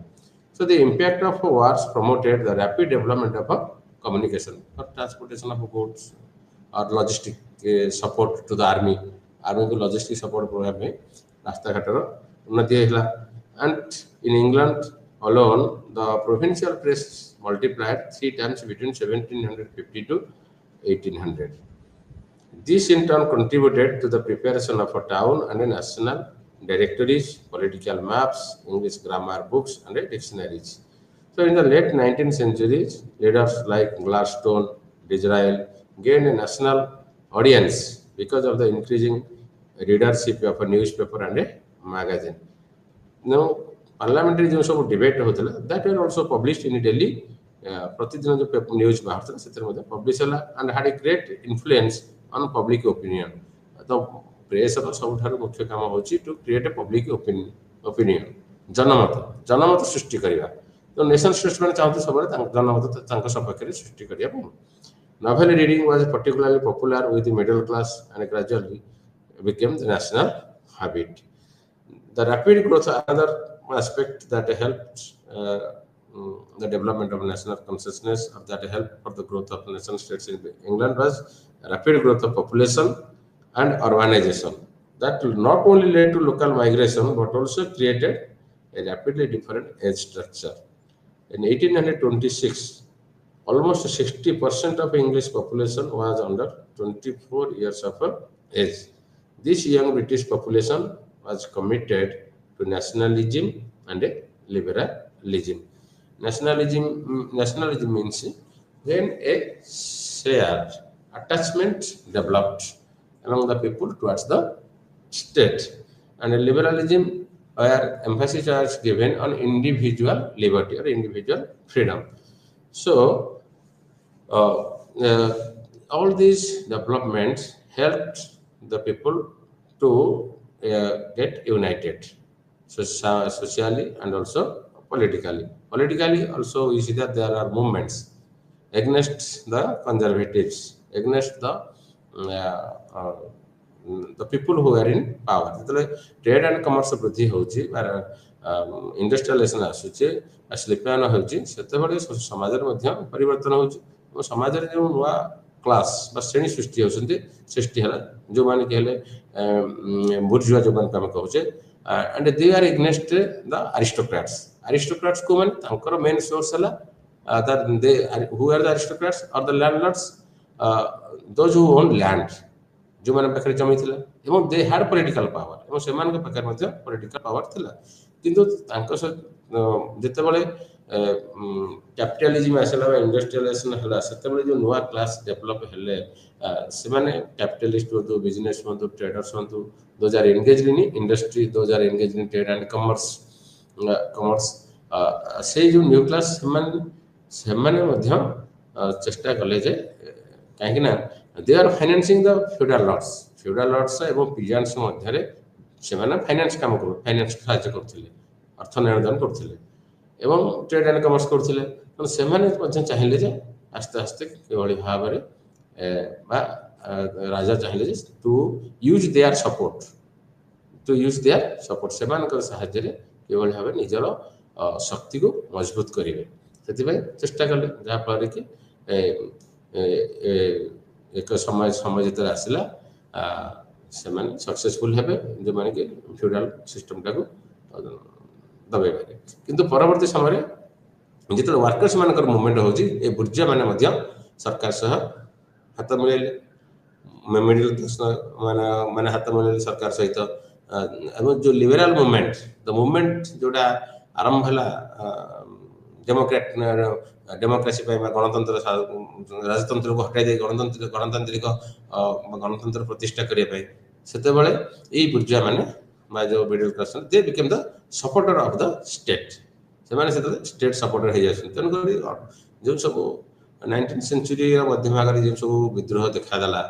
So the impact of wars promoted the rapid development of communication for transportation of goods or logistic support to the army. Army को logistic support programme में रास्ता घाटर उन्नति है. And in England alone, the provincial press multiplied 3 times between 1750 to 1800. This in turn contributed to the preparation of a town and a national directories, political maps, English grammar books, and dictionaries. So in the late 19th century, leaders like Gladstone, Disraeli gained a national audience because of the increasing readership of a newspaper and a magazine. Now, parliamentary debate that were also published in Delhi. Pratidina news published and had a great influence on public opinion. The press of सबुठारु मुख्य काम होची to create a public opinion. जनमत सृष्टि करिवा. तो nation states माने चाहते सबरे जनमत तांको सपक्षरे सृष्टि करिया पई. Novel reading was particularly popular with the middle class and gradually became the national habit. The rapid growth, another aspect that helped the development of national consciousness, or that helped for the growth of nation states in England, was rapid growth of population and urbanization. That not only led to local migration but also created a rapidly different age structure. In 1826, almost 60% of English population was under 24 years of age. This young British population was committed to nationalism and liberalism. Nationalism means when a shared attachment developed among the people towards the state, and liberalism where emphasis was given on individual liberty or individual freedom. So, all these developments helped the people to get united, socially and also politically. Politically also we see that there are movements against the conservatives, against the people who are in power. Trade and commerce वृद्धि होची industrialisation आसुचे Shilpayan होची सेतेबेले समाज रे मध्य परिवर्तन होची और समाज रे जो नवा क्लास बा श्रेणी सृष्टि हला जो माने कहले बुर्जुआ जो माने काम कहउचे and they are against the aristocrats को माने तांकर मेन सोर्स हला that they who are the aristocrats or the landlords, those who own land जो माने पाखरे जमी थिला एवं दे हैड पॉलिटिकल पावर एवं सेमान के पाखरे मध्य पॉलिटिकल पावर थिला किंतु तांको जेते बेले कैपिटलिज्म आसला बा इंडस्ट्रियलाइजेशन हला सेते बेले जो नवा क्लास डेवलप हेले से माने कैपिटलिस्ट हो बिजनेस हो ट्रेडर्स हो those are engaged in industry, those are engaged in trade and commerce से जो न्यू क्लास से माने मध्य चेष्टा कले जे काहे कि ना they are financing the feudal lords एवं peasants मध्य रे से माने फाइनेंस काम करो फाइनेंस सहायता करथिले अर्थ निर्धारण करथिले एवं ट्रेड एंड कॉमर्स करथिले तो से माने मध्य चाहिले जे आस्ते आस्ते केवली भाव रे बा राजा चाहिले जे टू यूज देयर सपोर्ट से मानकर सहायता रे केवली भाव निजर शक्ति को मजबूत करिवे सेति भाई चेष्टा करले जा फल कि एक समय जेतर आसला से माने सक्सेसफुल हेबे जे माने कि फ्यूडल सिस्टम टाको दबे पारे किंतु परवर्ती समय जेतर वर्कर्स मानकर मूवमेंट होची ए बुर्जा माने मध्य सरकार सह हाथ मिलेले मिडिल क्लास माने हाथ मिलेले सरकार सहित ଏବଂ जो लिबराल मूवमेंट द मूवमेंट जोटा आरंभ है डेमोक्रेट डेमोक्रेसी गणतंत्र राजतंत्र को हटाई दे गणतांत्रिक गणतंत्र प्रतिष्ठा करने से बुर्जुआ मैंने जो middle class they became the supporter of the state से स्टेट सपोर्टर हो जाए तेणुक जो सब 19th सेंचुरी मध्य भाग में जो सब विद्रोह देखागला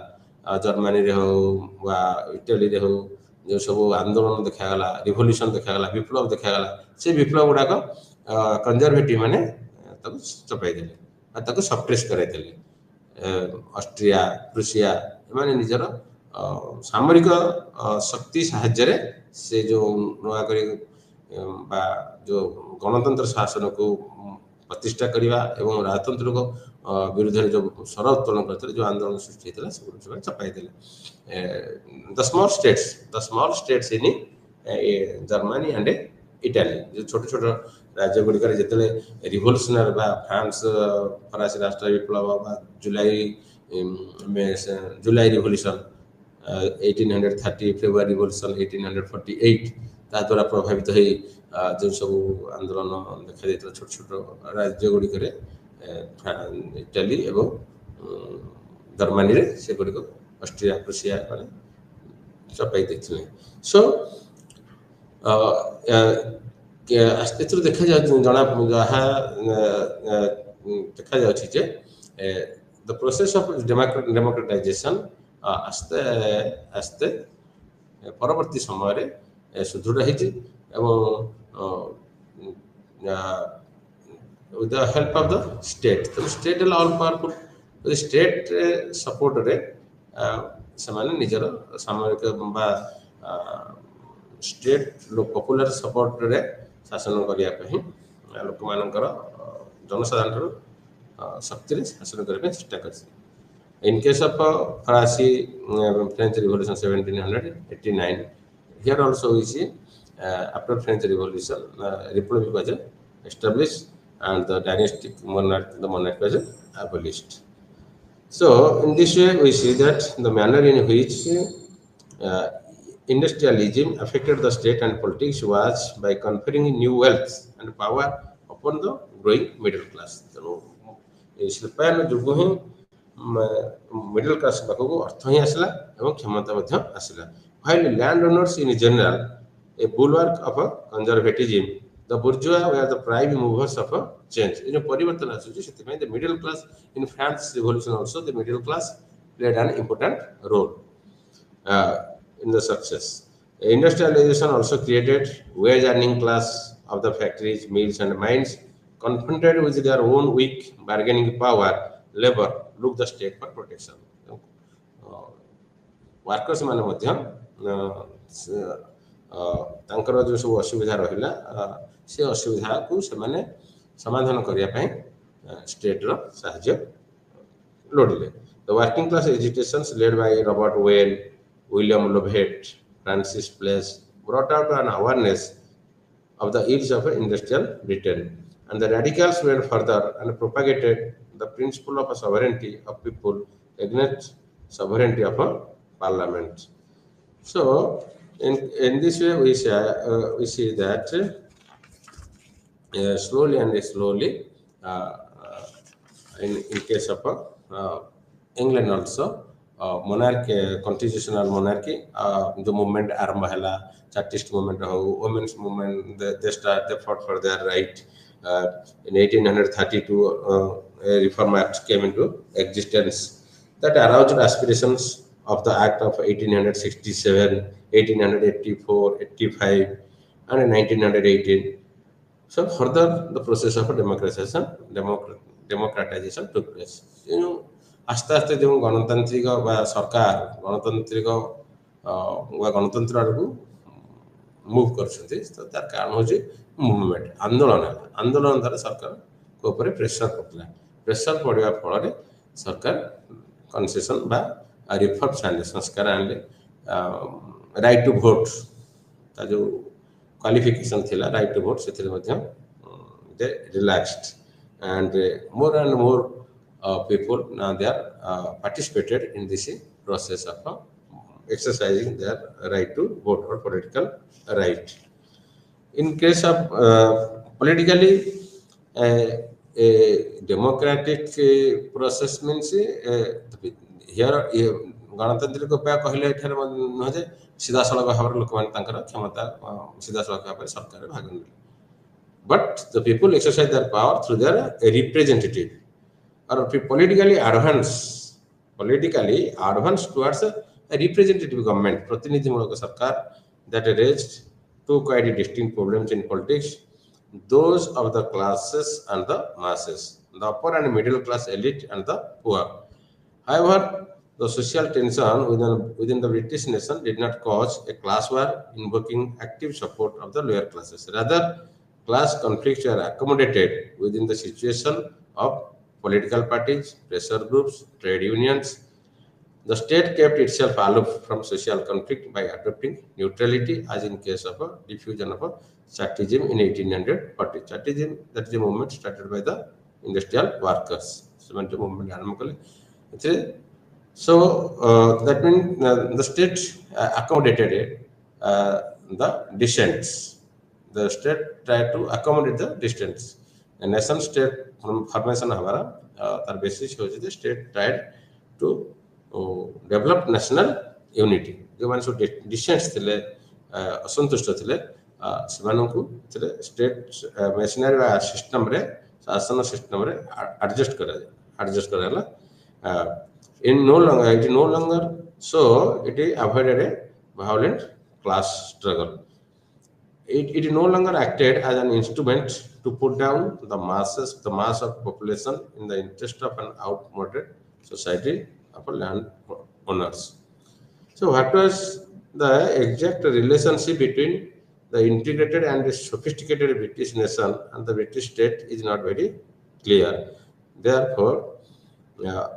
जर्मनी रे हो वा इटाली रे हो जो सब आंदोलन देखागला रिवोल्यूशन देखागला विप्लव देखागला से विप्लव गुड़ाक कंजर्वेटिव माने चपाई देले सप्रेस कराइले ऑस्ट्रिया प्रुसिया माने निजर सामरिक शक्ति साहाय्य से जो नुआ करी जो गणतंत्र शासन को प्रतिष्ठा करने एवं राजतंत्र को विरुद्ध जो स्वर उत्तोलन करते जो आंदोलन सृष्टि होता है चपाई देले the small states in Germany and Italy जो छोट छोट राज्य गुड़िक जिते रिवोल्यूशनर फ्रांस फरासी राष्ट्र विप्लव जुलाई रिवोल्यूशन 1830 फेब्रुआरी रिवोल्यूशन 1848 ता द्वारा प्रभावित हो जो सब आंदोलन देखा जाता छोट छोट राज्य गुड़िक इटाली एवं जर्मनी रे से गुड़िक ऑस्ट्रिया प्रुसिया चपाई देते सो देखा जना जहाँ देखा जा द प्रोसेस ऑफ डेमोक्रेटाइजेशन आस्ते आस्ते परवर्ती समय सुदृढ़ with the help of the state तो state all powerful state support रे समाने निजर सामरिक बा स्टेट पॉपुलर सपोर्ट रे शासन करिया पई लोक मानकर जनसाधारण शक्ति रे शासन करबे चेष्टा करछि इन केस ऑफ फरासी French revolution 1789 here also we see after French Revolution republic was established and the dynastic monarch was abolished. So in this way we see that the manner in which industrialism affected the state and politics was by conferring new wealth and power upon the growing middle class. So Shilpayan जुग ही middle class पाखक अर्थ ही आसला एवं क्षमता मध्य आसला while landowners in general a bulwark of a conservatism the bourgeois were the prime movers of a change in परिवर्तन आसुची सेति में the middle class in France revolution also the middle class played an important role in the success. Industrialization also created wage earning class of the factories mills and mines confronted with their own weak bargaining power labor look the state for protection. Workers माने मध्य तांकर जो सब असुविधा रहिला से असुविधा को से माने समाधान करिया पई स्टेट रो सहाय्य लोडिले the working class agitations led by Robert वेल William Lovett Francis Place brought out an awareness of the ills of industrial Britain and the radicals went further and propagated the principle of sovereignty of people against sovereignty of a parliament. So in this way we see that slowly and slowly in case of England also monarchy constitutional monarchy the movement आरंभ हैला Chartist movement हो women's movement they fought for their right in 1832 a reform act came into existence that aroused aspirations of the act of 1867 1884 85 and 1918 so further the process of democratization took place आस्ते आस्ते जो गणतांत्रिक सरकार गणतांत्रिक गणतंत्र को move करछथि तो तार कारण हो मूवमेंट आंदोलन द्वारा सरकार को ऊपर प्रेशर पड़वा फल सरकार कन्सेशन बा रिफॉर्म्स आने संस्कार आने राइट टू वोट ता जो क्वालिफिकेशन थिला राइट टू वोट से relaxed and more people now they are participated in this process of exercising their right to vote or political right. In case of politically, a democratic process means here गणतांत्रिक उपाय कहले एठार नुह जे सीधा सड़क भाव लोक क्षमता सीधा सड़क भाव सरकार भाग नेले but the people exercise their power through their representative or politically advance towards a representative government प्रतिनिधि मूलक सरकार that raised two quite distinct problems in politics, those of the classes and the masses, the upper and middle class elite and the poor. However, the social tension within the British nation did not cause a class war invoking active support of the lower classes. Rather, class conflicts were accommodated within the situation of political parties, pressure groups, trade unions. The state kept itself aloof from social conflict by adopting neutrality, as in case of a diffusion of a Chartism in 1840. Chartism, that is a movement started by the industrial workers. So that means the state accommodated the dissents. The state tried to accommodate the dissents. A nation state formation हमारा तार basis हो जाते state tried to develop national unity. जो माने सो dissents थिले असंतुष्ट थिले सेमानंकु थिले state machinery वा system रे शासन system रे adjust कराला it no longer so it avoided a violent class struggle. It no longer acted as an instrument to put down the mass of population in the interest of an outmoded society of land owners. So what was the exact relationship between the integrated and sophisticated British nation and the British state is not very clear. Therefore, there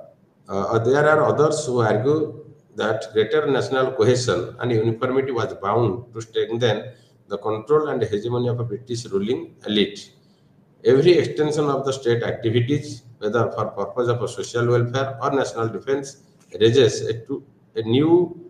are others who argue that greater national cohesion and uniformity was bound to strengthen the control and hegemony of a British ruling elite. Every extension of the state activities, whether for purpose of social welfare or national defense, raises a new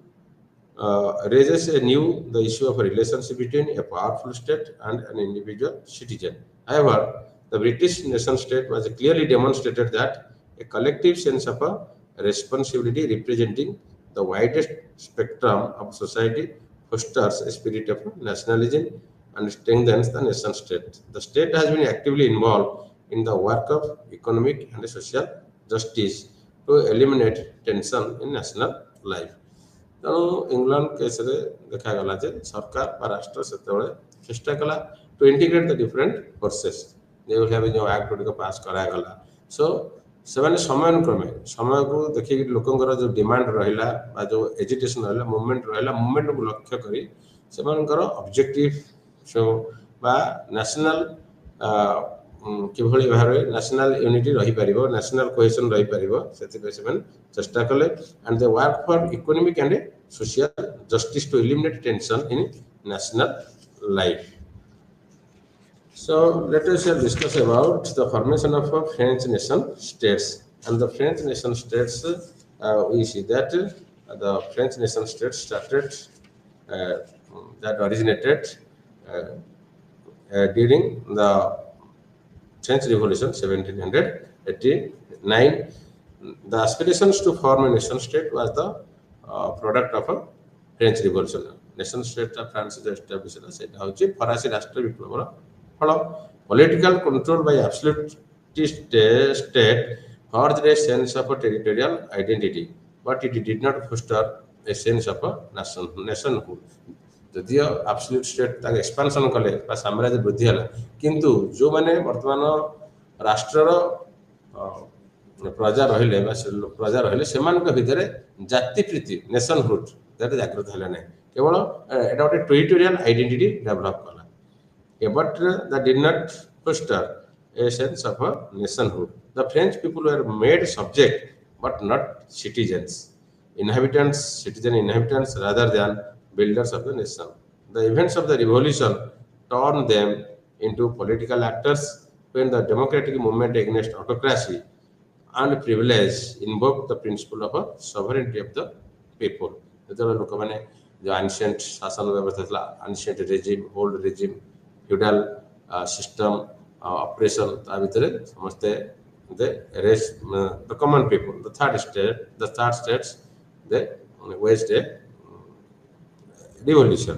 the issue of a relationship between a powerful state and an individual citizen. However, the British nation state was clearly demonstrated that a collective sense of a responsibility representing the widest spectrum of society fosters a spirit of nationalism and strengthens the nation state. The state has been actively involved in the work of economic and social justice to eliminate tension in national life. ତେଣୁ England କେସ୍ରେ ଦେଖାଗଲା ଯେ ସରକାର ବା ରାଷ୍ଟ୍ର ସେତେବେଳେ ଚେଷ୍ଟା କଲା ଟୁ ଇଣ୍ଟିଗ୍ରେଟ୍ ଦ ଡିଫରେଣ୍ଟ ଫୋର୍ସେସ୍ ଯେଉଁଭଳି ଭାବେ ଯେଉଁ ଆକ୍ଟ ଗୁଡ଼ିକ ପାସ୍ କରାଗଲା ସୋ ସେମାନେ ସମୟକୁ ଦେଖିକି ଲୋକଙ୍କର ଯେଉଁ ଡିମାଣ୍ଡ ରହିଲା ବା ଯେଉଁ ଏଜିଟେସନ୍ ରହିଲା ମୁଭମେଣ୍ଟକୁ ଲକ୍ଷ୍ୟ କରି ସେମାନଙ୍କର ଅବଜେକ୍ଟିଭ ବା ନ୍ୟାସନାଲ କିଭଳି ଭାବରେ ନ୍ୟାସନାଲ ୟୁନିଟି ରହିପାରିବ ନ୍ୟାସନାଲ କୋହେସନ୍ ରହିପାରିବ ସେଥିପାଇଁ ସେମାନେ ଚେଷ୍ଟା କଲେ and they work for economic and social justice to eliminate tension in national life. So let us discuss about the formation of French nation states. And the French nation states, we see that the French nation states started, that originated during the French Revolution, 1789. The aspirations to form a nation state was the product of a French Revolution. Nation state of France is established. सेटा होची फरासी राष्ट्र विप्लवर फल. Political control by absolute state forged a sense of a territorial identity, but it did not foster a sense of a nationhood. यदि absolute state ताक expansion कले बा साम्राज्य वृद्धि हला किंतु जो माने वर्तमान राष्ट्रर प्रजा रहिले सेमानक भितरे जाति प्रीति नेशनहुड दैट जागृत हले नै केवल एटा गोटे टेरिटोरियल आइडेंटिटी डेवलप कला but that did not foster a sense of a nationhood. The French people were made subject but not citizens rather than builders of the nation. The events of the revolution turned them into political actors when the democratic movement against autocracy and privilege invoked the principle of a sovereignty of the people. ଯେତେବେଳେ ଲୋକମାନେ जो ancient शासन व्यवस्था था ancient regime old regime feudal system operation ता भितर समस्ते the rest the common people the third states they waged a revolution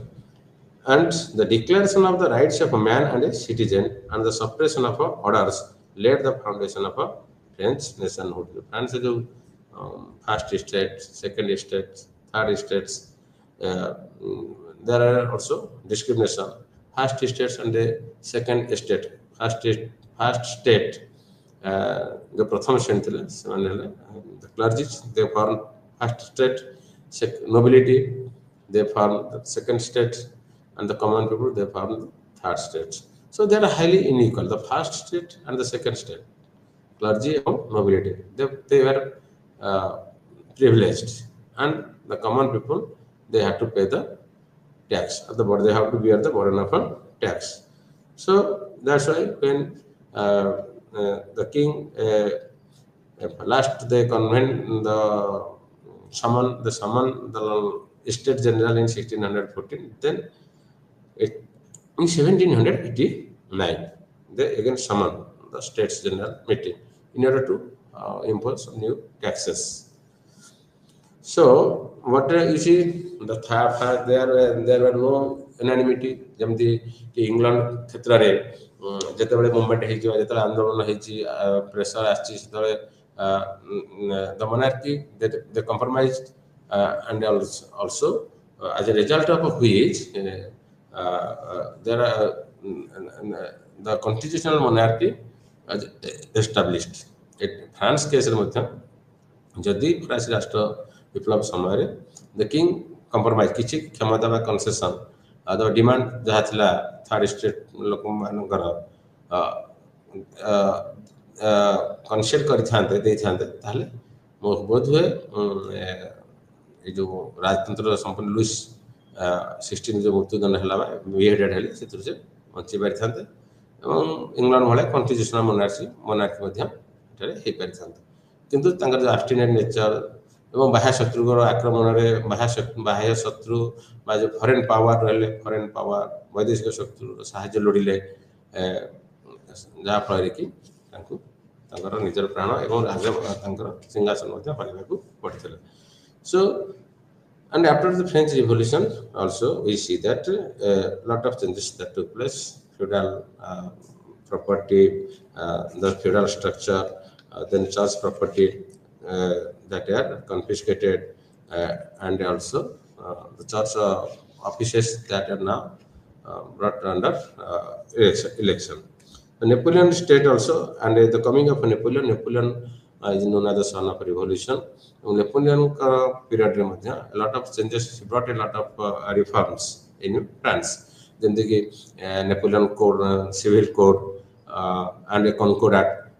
and the declaration of the rights of a man and a citizen and the suppression of orders laid the foundation of a French nationhood. France is the first state, second state, third states. There are also discrimination. First states and the second state. First state. The प्रथम श्रेणी थे the clergy they form first state, nobility they form the second state, and the common people they form the third state. So they are highly unequal. The first state and the second state, clergy and nobility, they were privileged, and the common people they had to pay the tax. They have to bear the burden of a tax. So that's why when the king last they convened the summon the state general in 1614. Then in 1789 they again summoned the states general meeting in order to impose new taxes. So what you see the there were no unanimity ଯେମିତି କି England କ୍ଷେତ୍ରରେ ଯେତେବେଳେ movement ହେଇଯିବ ଯେତେବେଳେ ଆନ୍ଦୋଳନ ହେଇଛି pressure ଆସିଛି ସେତେବେଳେ the monarchy they compromised and also as a result of which there are the constitutional monarchy established. France case ମଧ୍ୟ ଯଦି ଫରାସୀ ରାଷ୍ଟ୍ର विप्लव समय द किंग कंप्रोमाइज किसी क्षमता बा कंसेशन द डिमांड जहाँ थिला थर्ड स्टेट लोक मानकर कनसेड करथांते देथांते ताले बोध हुए ए जो राजतंत्र संपन्न लुइस 16 जो मृत्युदंड हला बिहेडेड हेले से से बंची पारिथांते एवं इंग्लैंड वाले कॉन्स्टिट्यूशनल मोनार्की मध्य एठारे हे पारिथांते किंतु तांकर जो ऑब्स्टिनेट नेचर एवं बाह्य शत्रुगर आक्रमण में बाह्य शत्रु जो फरेन पावर रहे फरेन पावर वैदेशिक शत्रु साहाଯ୍य लोड़िले जहाँफल कि निजर प्राण एवं राजा सिंहासन पड़ते. सो and after the French Revolution also we see that lot of changes that took place. Feudal property, the feudal structure, then church property that are confiscated and also the church offices that are now brought under election. The Napoleon state also, and the coming of Napoleon is known as the son of revolution. Napoleon period a lot of changes, he brought a lot of reforms in France. Then the Napoleon code, civil code and a concordat.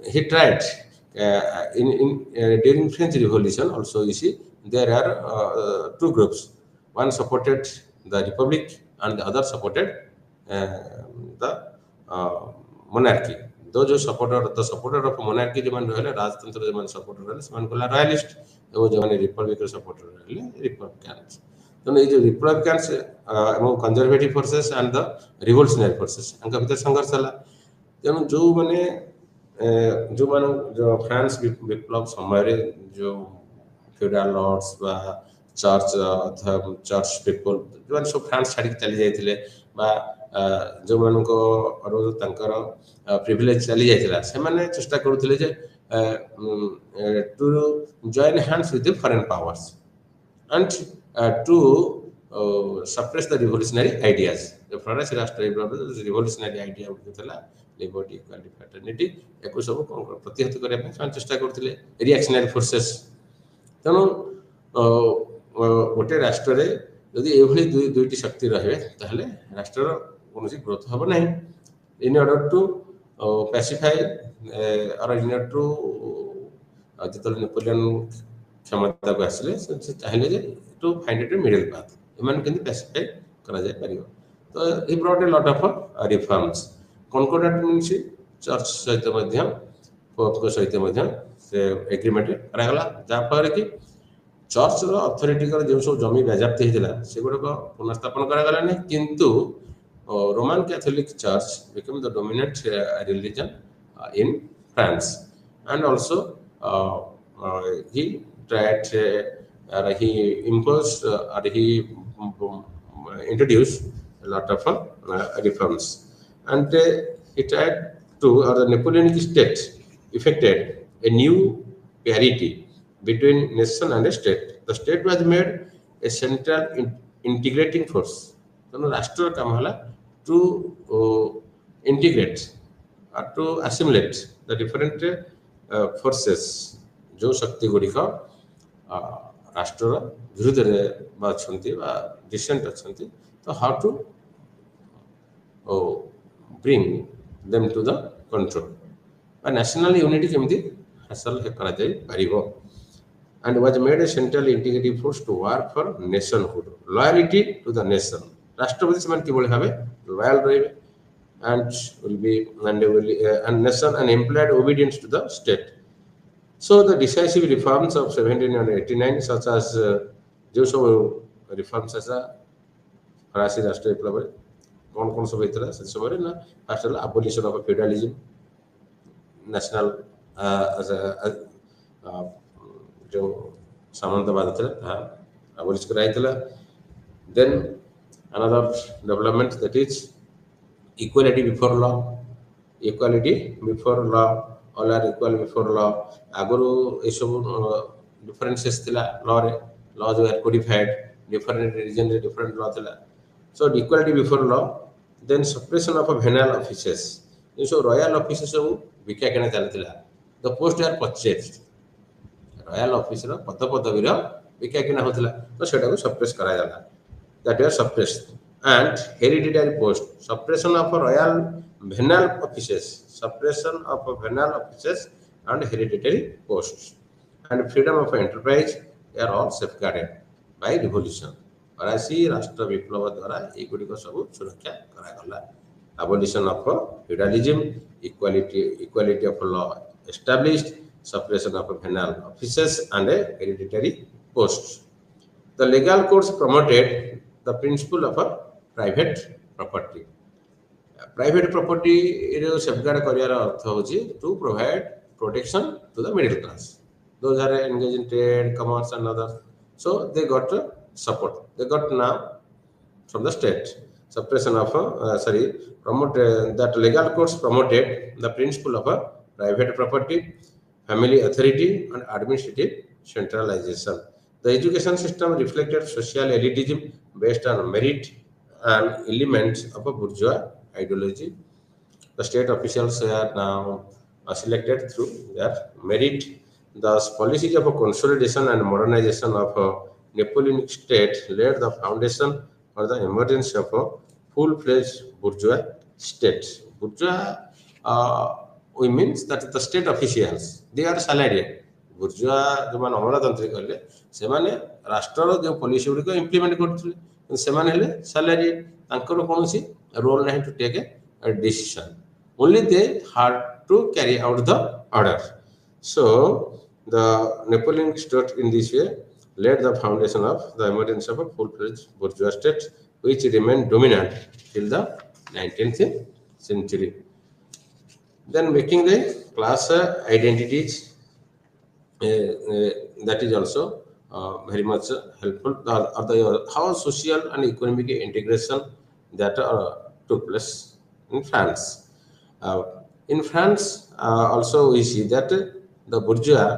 He tried during French Revolution also. You see there are two groups. One supported the republic and the other supported the monarchy. Those who supporter of monarchy जो मान रहे राजतंत्र जो मान supporter रहे समान Cola royalist वो जो मान republic supporter रहे republicans. तो ये जो republicans among conservative forces and the revolutionary forces उनका भीतर संघर्ष चला. जब जो मान जो फ्रांस विप्लव समय जो फ्यूडल लॉर्ड्स बा चर्च पीपल जो मान सब फ्रांस छाड़ी चली जाइथिले बा जो मान को तांकर प्रिविलेज चली जाइथिला से माने चेष्टा करूथिले जे to join hands with the foreign powers and to suppress the revolutionary ideas. The France राष्ट्र revolutionary idea उठितला लिबर्टी इक्वालिटी फ्रेटर्निटी एको सब प्रतिहत करबा ପାଇଁ चेष्टा करथिले रिएक्शनरी फोर्सेस. तनो गोटे राष्ट्र रे यदि एभली दुईटी शक्ति रहे ताहले राष्ट्र कोनोसी ग्रोथ हबो नाही. इन ऑर्डर टू पैसिफाई और इन ऑर्डर टू जतल नेपोलियन क्षमता को आसले से चाहिले जे to find it a middle path एमन केंति पैसिफाई करा जाय परियो. तो he brought a lot of reforms. Concordant means church सहित मध्य पोप को सहित मध्य से एग्रीमेंट करागला जहाँ फल कि चर्च अथॉरिटी जो सब जमी बाजाप्त होता से गुड़क पुनर्स्थापन करागलानी किंतु Roman Catholic church become the dominant religion in France and also he tried he imposed or he introduced a lot of reforms and he tried to or the Napoleonic state effected a new parity between nation and state. The state was made a central integrating force. So राष्ट्र काम हला to integrate or to assimilate the different forces जो शक्ति गुड़िक राष्ट्र विरुद्ध अच्छा decent अच्छा तो how to bring them to the control national unity केमती हासिल करा जाय परिबो and was made a central integrative force to work for nationhood loyalty to the nation राष्ट्रपति समान किबोले भाबे loyal रहिबे and will be and nation and implied obedience to the state. So the decisive reforms of 1789 such as जो सब reforms ऐसा फरासी राष्ट्र विप्लव कौन सब होता से समय ना first abolition of feudalism national जो सामंतवाद था abolish कराइतला then another development that is equality before law all are equal before law aguru ए सब differences थिला law रे laws were codified different region रे different law थिला so equality before law then suppression of venal offices ये सब royal offices सब विका केना चलथिला the post are purchased royal office रो पदवी रो विका केना होथिला तो सेटा को suppress करा जाला that were suppressed and hereditary post suppression of royal venal offices and hereditary posts and freedom of enterprise are all safeguarded by revolution फरासी राष्ट्र विप्लव द्वारा ए गुडी को सब सुरक्षा करा गला abolition of feudalism equality of law established suppression of venal offices and hereditary posts the legal courts promoted the principle of private property row safeguard करियार अर्थ होची to provide protection to the middle class those are engaged in trade commerce and others so they got support they got now from the state suppression of that legal courts promoted the principle of private property family authority and administrative centralization the education system reflected social elitism based on merit and elements of a bourgeois ideology. The state officials are now selected through their merit. Thus, policies of a consolidation and modernization of a Napoleonic state laid the foundation for the emergence of a full-fledged bourgeois state. Bourgeois, we means that the state officials, they are salaried. bourgeois जो मान अमलातांत्रिक कहले से माने राष्ट्र रो जो policy गुडी को implement करथले से माने हेले सैलरी तांकर कोनोसी रोल नहीं to take a decision only they had to carry out the order so the Napoleonic state in this way laid the foundation of the emergence of a full-fledged bourgeois state which remained dominant till the 19th century then making the class identities that is also very much helpful how social and economic integration that took place in France. In France, also we see that the bourgeois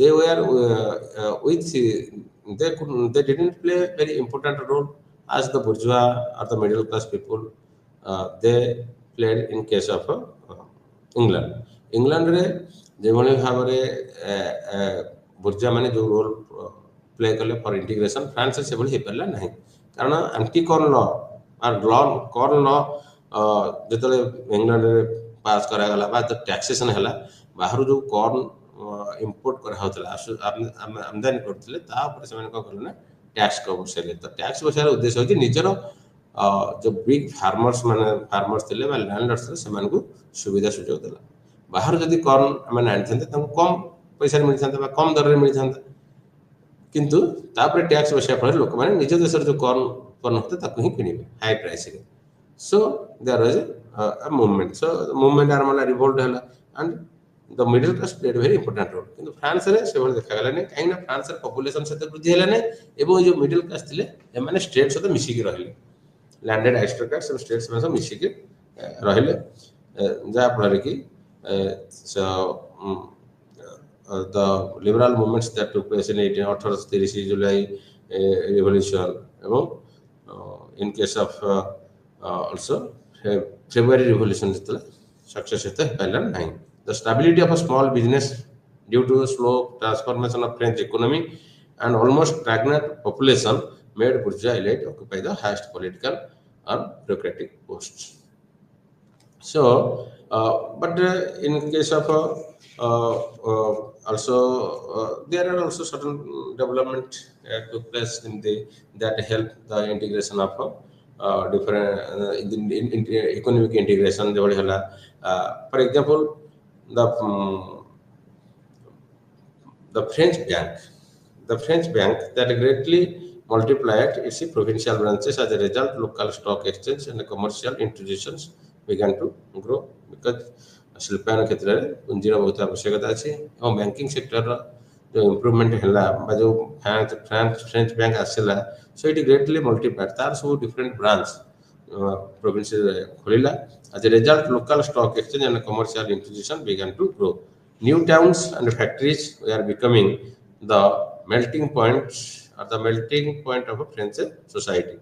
they were they didn't play a very important role as the bourgeois or the middle class people they played in case of England. England रे जेभली भाव बुर्जा माने जो role play कले for integration France से भली हे परला नहीं कारण एंटी कॉर्न लॉ और कॉर्न लॉ जतले इंग्लैंड रे पास करा गला बा तो टैक्सेशन हला बाहर जो कॉर्न इंपोर्ट करा होतला आमदानी करथले ता ऊपर से माने को करले टैक्स को बसेले तो टैक्स बसार उद्देश्य होची निजरो जो बिग फार्मर्स थिले बा लैंडलॉर्ड्स से माने को सुविधा सुजोग देला बाहर जदि कॉर्न माने आनथंते तम कम पैसा मिल थांता बा कम दर रे मिल थांता किंतु तापर टैक्स बसिया फल लोक माने निज देश जो कॉर्न कॉर्न होते ताको ही किनिबे हाई प्राइस रे so there was a movement so the movement आर माने रिवोल्ट हला and the middle class played very important role किंतु फ्रांस रे से देखा गला नै काहे ना फ्रांस रे पॉपुलेशन से वृद्धि हला नै एवं जो मिडिल क्लास थिले ए माने स्टेट सहित मिसी के रहले लैंडेड आरिस्टोक्रेट्स और स्टेट्स में मिसी के रहले जा फल कि the liberal movements that took place in 1830 July revolution in case of also February revolution success the stability of a small business due to slow transformation of French economy and almost stagnant population made bourgeois elite occupy the highest political and bureaucratic posts. So, but in case of also there are also certain development took place in the that help the integration of different in economic integration for example the French bank that greatly multiplied its provincial branches as a result local stock exchange and commercial institutions began to grow because Shilpayan क्षेत्र में पूंजीर बहुत आवश्यकता अच्छी और banking sector जो improvement है जो फ्रेंच बैंक आसला सो इट ग्रेटली मल्टीप्लाइड तार सब डिफरेंट ब्रांच प्रोविंस खोलिला as a result local stock exchange and commercial institution began to grow new towns and factories are becoming the melting points or the melting point of a French society.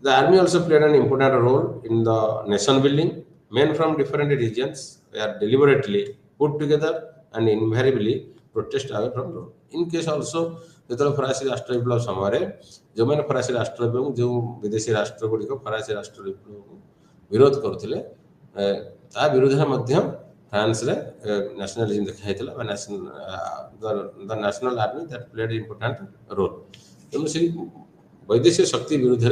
The army also played an important role in the nation building. Men from different regions were deliberately put together and invariably protest away from rule. In case also, जो फरासी राष्ट्र विप्लव समय जो मैंने फरासी राष्ट्र विप्लव जो विदेशी राष्ट्र गुड़िक फरासी राष्ट्र विप्लव विरोध करुले ता विरोध मध्य फ्रांस रे नेशनलिज्म देखा the national army that played important role तेणु से वैदेशिक शक्ति विरुद्ध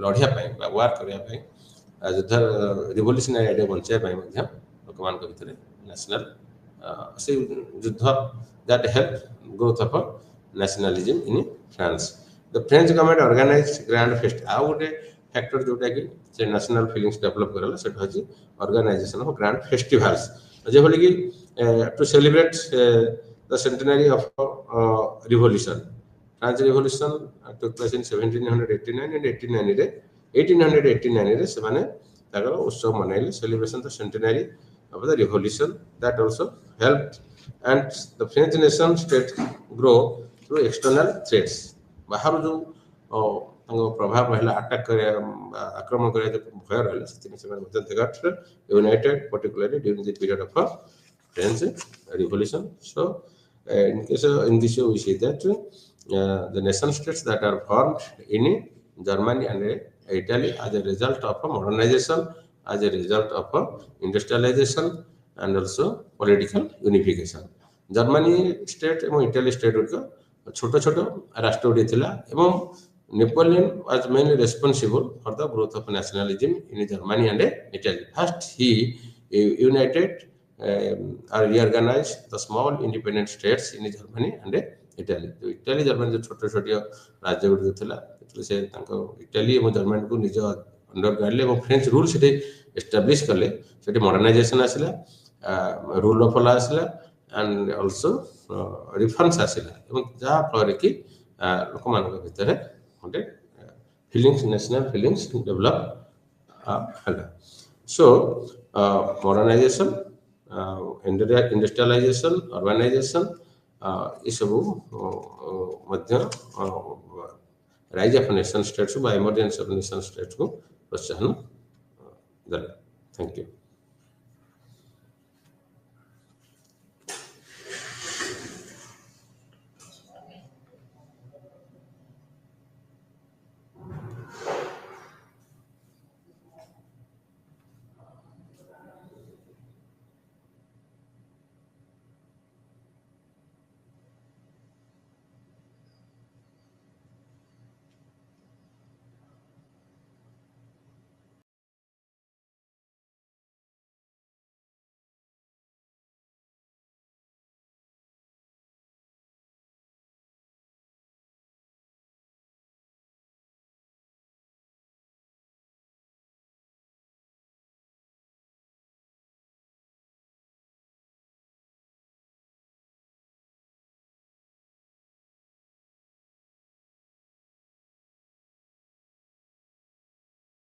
लड़िया वार करने युद्ध रिवोल्यूशनरी आइडिया बचाई लोक मान भर नेशनल से युद्ध that help growth of nationalism in France the French government organised grand fest आ गोटे फैक्टर जोटा कि से नेशनल फीलिंग्स डेवलप करला सेटा होची ऑर्गेनाइजेशन ऑफ ग्रैंड फेस्टिवल्स जेभली कि to celebrate the centenary of revolution French revolution took place in 1789 and 1889 रे से माने ताकर उत्सव मनाइले celebration the centenary of the revolution that also helped and the French nation state grow through external threats बाहर जो प्रभाव रहा अटैक आक्रमण कर भय रहा united particularly during the period of French revolution so in case in this we see that the nation states that are formed in Germany and Italy as a result of modernization as a result of industrialization and also political unification Germany state and Italy state को छोट छोट राष्ट्र गुड़ी थिला एवं Napoleon was mainly responsible for the growth of nationalism in Germany and Italy. First, he united or reorganized the small independent states in Germany and Italy. तो Italy Germany जो छोटे छोटे राज्य गुड़ी थिला से तांको Italy और Germany को निज अंडर गाड़ले और फ्रेंच रूल से एस्टैब्लिश करले से मॉडर्नाइजेशन आसिला रूल ऑफ लॉ आसिला एंड आल्सो रिफॉर्म्स आसिला एवं जा फल कि लोक मान भीतर गोटे फीलिंग्स नेशनल फीलिंग्स डेवलप हला सो मॉडर्नाइजेशन इंडस्ट्रियलाइजेशन अर्बानाइजेशन ये सब मध्य राइज ऑफ नेशन स्टेट्स बा इमर्जेंस ऑफ नेशन स्टेट्स को प्रोत्साहन देला थैंक यू